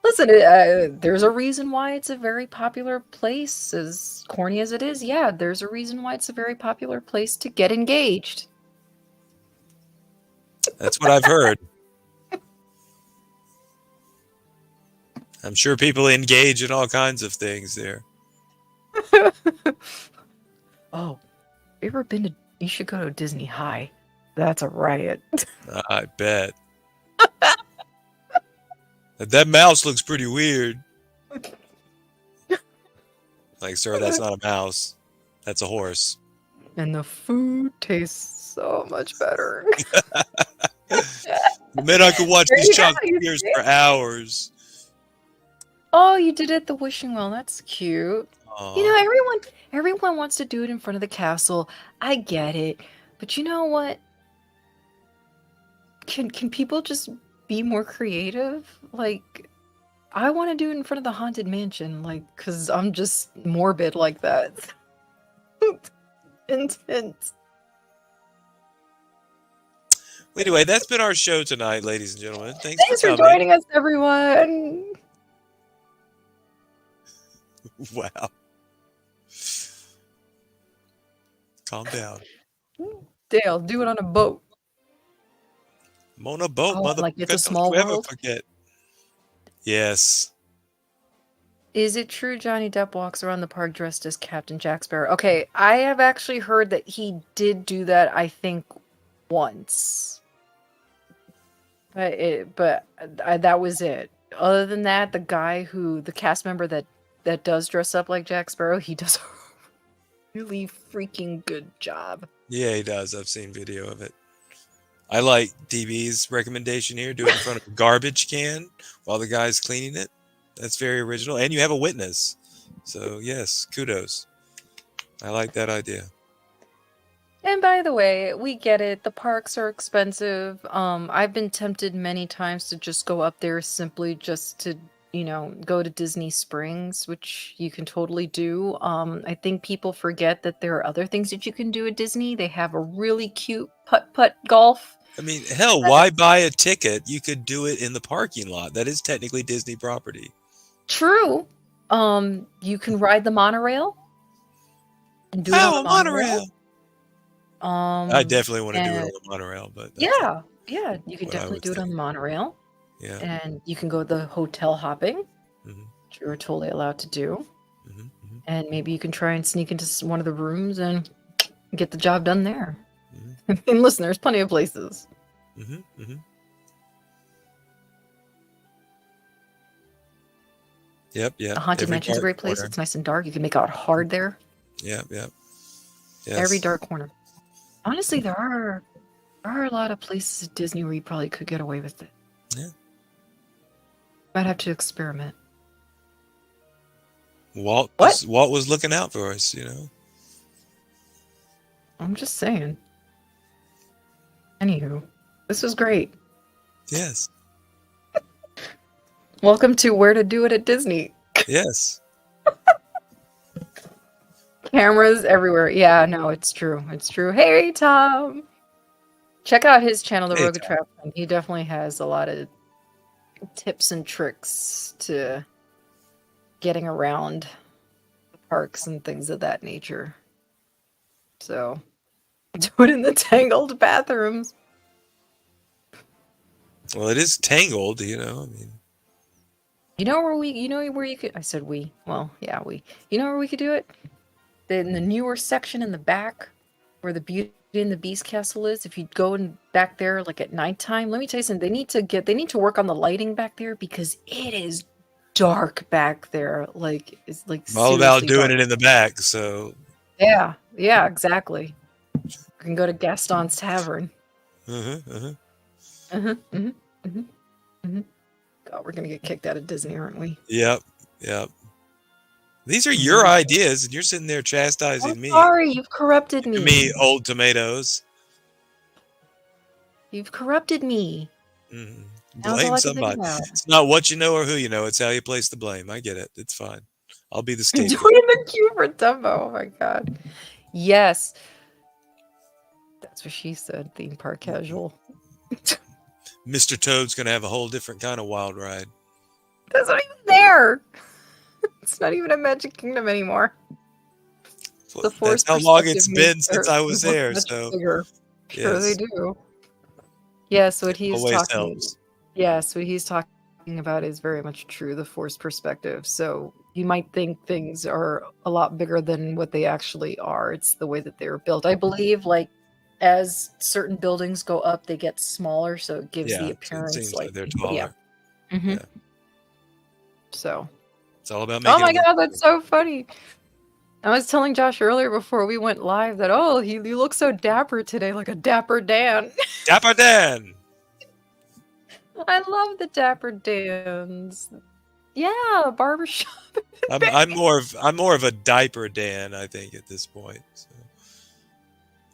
Speaker 2: Listen, there's a reason why it's a very popular place, as corny as it is. Yeah, there's a reason why it's a very popular place to get engaged.
Speaker 1: That's what I've heard. I'm sure people engage in all kinds of things there.
Speaker 2: Oh, you ever been to? You should go to Disney High. That's a riot.
Speaker 1: I bet. That mouse looks pretty weird. Like, sir, that's not a mouse. That's a horse.
Speaker 2: And the food tastes so much better.
Speaker 1: Man, I could watch
Speaker 2: There
Speaker 1: these
Speaker 2: you go,
Speaker 1: chocolatiers for hours.
Speaker 2: Oh, you did it at the wishing well. That's cute.
Speaker 1: Aw.
Speaker 2: You know, everyone wants to do it in front of the castle. I get it. But you know what? Can people just be more creative? Like, I want to do it in front of the Haunted Mansion, like, because I'm just morbid like that. Intense.
Speaker 1: Anyway, that's been our show tonight, ladies and gentlemen.
Speaker 2: Thanks for
Speaker 1: coming.
Speaker 2: joining us, everyone.
Speaker 1: Wow. Calm down.
Speaker 2: Dale, do it on a boat.
Speaker 1: I'm on a boat,
Speaker 2: Oh, like It's a
Speaker 1: motherfucker.
Speaker 2: Small
Speaker 1: Don't you ever
Speaker 2: World?
Speaker 1: forget. Yes.
Speaker 2: Is it true Johnny Depp walks around the park dressed as Captain Jack Sparrow? Okay, I have actually heard that he did do that, I think, once. But that was it. Other than that, the cast member that does dress up like Jack Sparrow, he does a really freaking good job.
Speaker 1: Yeah, he does. I've seen video of it. I like DB's recommendation here. Do it in front of a garbage can while the guy's cleaning it. That's very original. And you have a witness. So, yes, kudos. I like that idea.
Speaker 2: And by the way, we get it. The parks are expensive. I've been tempted many times to just go up there simply just to, go to Disney Springs, which you can totally do. I think people forget that there are other things that you can do at Disney. They have a really cute putt-putt golf.
Speaker 1: I mean, hell, why buy a ticket? You could do it in the parking lot. That is technically Disney property.
Speaker 2: True. You can ride the monorail. And do it on
Speaker 1: Oh,
Speaker 2: the
Speaker 1: a monorail. I definitely want to do it on the monorail, but
Speaker 2: yeah, you can
Speaker 1: what I
Speaker 2: definitely
Speaker 1: would
Speaker 2: do it on
Speaker 1: think.
Speaker 2: the monorail.
Speaker 1: Yeah.
Speaker 2: And you can go the hotel hopping.
Speaker 1: Mhm.
Speaker 2: which you are totally allowed to do.
Speaker 1: Hmm. Hmm.
Speaker 2: And maybe you can try and sneak into one of the rooms and get the job done there.
Speaker 1: Hmm.
Speaker 2: And listen, there's plenty of places.
Speaker 1: Hmm. Hmm. Yep,
Speaker 2: The
Speaker 1: yep.
Speaker 2: Haunted
Speaker 1: Every
Speaker 2: Mansion's a
Speaker 1: dark
Speaker 2: great place.
Speaker 1: corner.
Speaker 2: It's nice and dark. You can make out hard there.
Speaker 1: Yep, yep.
Speaker 2: Every
Speaker 1: Yes.
Speaker 2: dark corner. Honestly, there are a lot of places at Disney where you probably could get away with it.
Speaker 1: Yeah.
Speaker 2: Might have to experiment.
Speaker 1: Walt
Speaker 2: What?
Speaker 1: was looking out for us, you know.
Speaker 2: I'm just saying. Anywho, this was great.
Speaker 1: Yes.
Speaker 2: Welcome to Where to Do It at Disney.
Speaker 1: Yes.
Speaker 2: Cameras everywhere. Yeah, no, it's true. It's true. Hey, Tom. Check out his channel, The
Speaker 1: Hey,
Speaker 2: Rogue
Speaker 1: Tom.
Speaker 2: Trap. He definitely has a lot of tips and tricks to getting around the parks and things of that nature. So, do it in the tangled bathrooms.
Speaker 1: Well, it is tangled, you know. I mean,
Speaker 2: You know where you could. I said we. Well, yeah, we. You know where we could do it? In the newer section in the back, where the Beauty and the Beast castle is. If you go in back there like at nighttime, let me tell you something. They need to work on the lighting back there because it is dark back there. Like it's like
Speaker 1: all about
Speaker 2: seriously
Speaker 1: doing
Speaker 2: dark.
Speaker 1: it in the back. So,
Speaker 2: Yeah, yeah, exactly. You can go to Gaston's Tavern.
Speaker 1: uh-huh.
Speaker 2: God, we're gonna get kicked out of Disney, aren't we?
Speaker 1: Yep, yep. These are your ideas, and you're sitting there chastising
Speaker 2: I'm
Speaker 1: me.
Speaker 2: sorry, you've corrupted me.
Speaker 1: Me, old tomatoes.
Speaker 2: You've corrupted me.
Speaker 1: Mhm.
Speaker 2: That's all I
Speaker 1: Blame
Speaker 2: can think
Speaker 1: somebody.
Speaker 2: about.
Speaker 1: It's not what you know or who you know. It's how you place the blame. I get it. It's fine. I'll be the
Speaker 2: Doing
Speaker 1: scapegoat.
Speaker 2: the cue for Dumbo. Oh my god. Yes. That's what she said. Theme park casual.
Speaker 1: Mr. Toad's gonna have a whole different kind of wild ride.
Speaker 2: That's not even there. It's not even a Magic Kingdom anymore. The
Speaker 1: That's
Speaker 2: forced
Speaker 1: how long
Speaker 2: perspective
Speaker 1: it's
Speaker 2: makes
Speaker 1: been since
Speaker 2: their
Speaker 1: I was
Speaker 2: look
Speaker 1: there.
Speaker 2: much
Speaker 1: So
Speaker 2: bigger. Sure they
Speaker 1: yes,
Speaker 2: do. Yes, what he's
Speaker 1: always
Speaker 2: talking.
Speaker 1: helps.
Speaker 2: Yes, what he's talking about is very much true. The forced perspective. So you might think things are a lot bigger than what they actually are. It's the way that they were built. I believe, like as certain buildings go up, they get smaller, so it gives
Speaker 1: Yeah,
Speaker 2: the
Speaker 1: so it
Speaker 2: appearance
Speaker 1: seems
Speaker 2: like
Speaker 1: like they're
Speaker 2: yeah.
Speaker 1: taller.
Speaker 2: Mhm.
Speaker 1: Yeah.
Speaker 2: So.
Speaker 1: It's all about
Speaker 2: Oh
Speaker 1: making
Speaker 2: my
Speaker 1: it look
Speaker 2: god, that's so funny. I was telling Josh earlier before we went live that you look so dapper today, like a dapper Dan.
Speaker 1: Dapper Dan.
Speaker 2: I love the dapper Dans. Yeah, barbershop.
Speaker 1: I'm more of a diaper Dan, I think, at this point. So.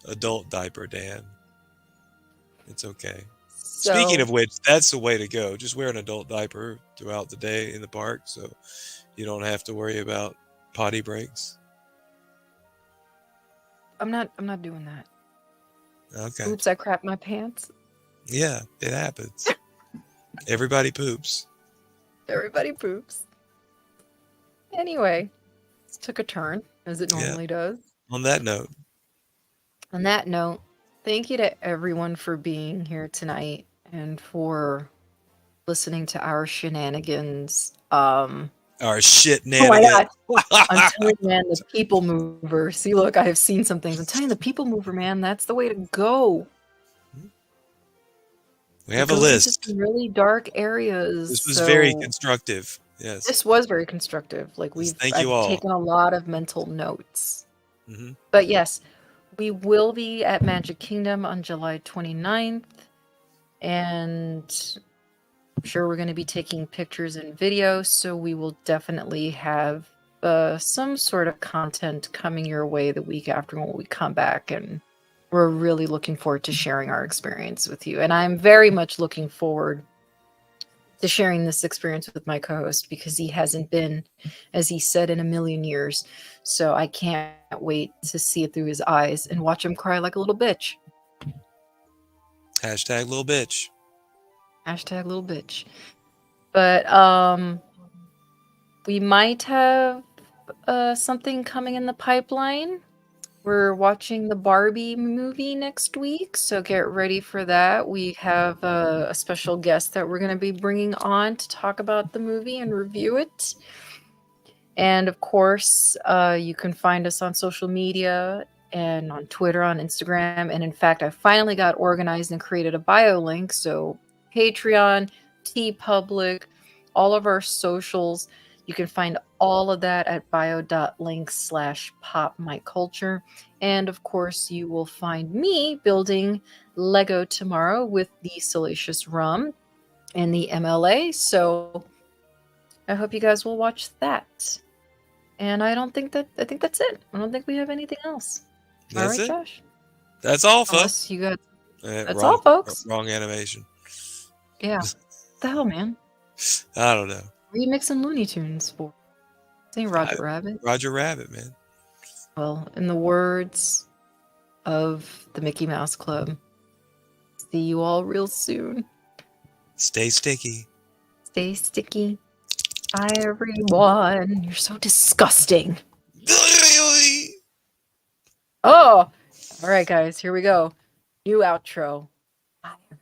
Speaker 1: Adult diaper Dan. It's okay. Speaking of which, that's the way to go. Just wear an adult diaper throughout the day in the park, so you don't have to worry about potty breaks.
Speaker 2: I'm not doing that.
Speaker 1: Okay.
Speaker 2: Oops, I crapped my pants.
Speaker 1: Yeah, it happens. Everybody poops.
Speaker 2: Everybody poops. Anyway, this took a turn, as it normally does.
Speaker 1: On that note.
Speaker 2: On that note, thank you to everyone for being here tonight and for listening to our shenanigans.
Speaker 1: Our shit
Speaker 2: Oh my
Speaker 1: nanigans.
Speaker 2: god. I'm telling you, man, the people mover. See, look, I have seen some things. I'm telling you, the people mover, man, that's the way to go.
Speaker 1: We have a list.
Speaker 2: Some really dark areas.
Speaker 1: This was very constructive. Yes.
Speaker 2: This was very constructive. Like I've taken a lot of mental notes.
Speaker 1: Mm-hmm.
Speaker 2: But yes, we will be at Magic Kingdom on July 29th. And I'm sure we're going to be taking pictures and videos. So we will definitely have some sort of content coming your way the week after when we come back. And we're really looking forward to sharing our experience with you. And I'm very much looking forward to sharing this experience with my co-host because he hasn't been, as he said, in a million years. So I can't wait to see it through his eyes and watch him cry like a little bitch.
Speaker 1: Hashtag little bitch.
Speaker 2: Hashtag little bitch. But we might have something coming in the pipeline. We're watching the Barbie movie next week, so get ready for that. We have a special guest that we're going to be bringing on to talk about the movie and review it. And of course, you can find us on social media and on Twitter, on Instagram. And in fact, I finally got organized and created a bio link. So Patreon, TeePublic, all of our socials. You can find all of that at bio.link/popmyculture. And of course, you will find me building Lego tomorrow with the Salacious Rum and the MLA. So I hope you guys will watch that. And I think that's it. I don't think we have anything else. All
Speaker 1: That's
Speaker 2: right,
Speaker 1: it.
Speaker 2: Josh?
Speaker 1: That's all, folks.
Speaker 2: Unless you got that's
Speaker 1: Wrong,
Speaker 2: all, folks.
Speaker 1: Wrong animation.
Speaker 2: Yeah. What the hell, man?
Speaker 1: I don't know.
Speaker 2: What are you mixing Looney Tunes for? This ain't Roger Rabbit.
Speaker 1: Roger Rabbit, man.
Speaker 2: Well, in the words of the Mickey Mouse Club, see you all real soon.
Speaker 1: Stay sticky.
Speaker 2: Stay sticky. Bye, everyone. You're so disgusting. Oh! All right, guys, here we go. New outro. Bye, everyone.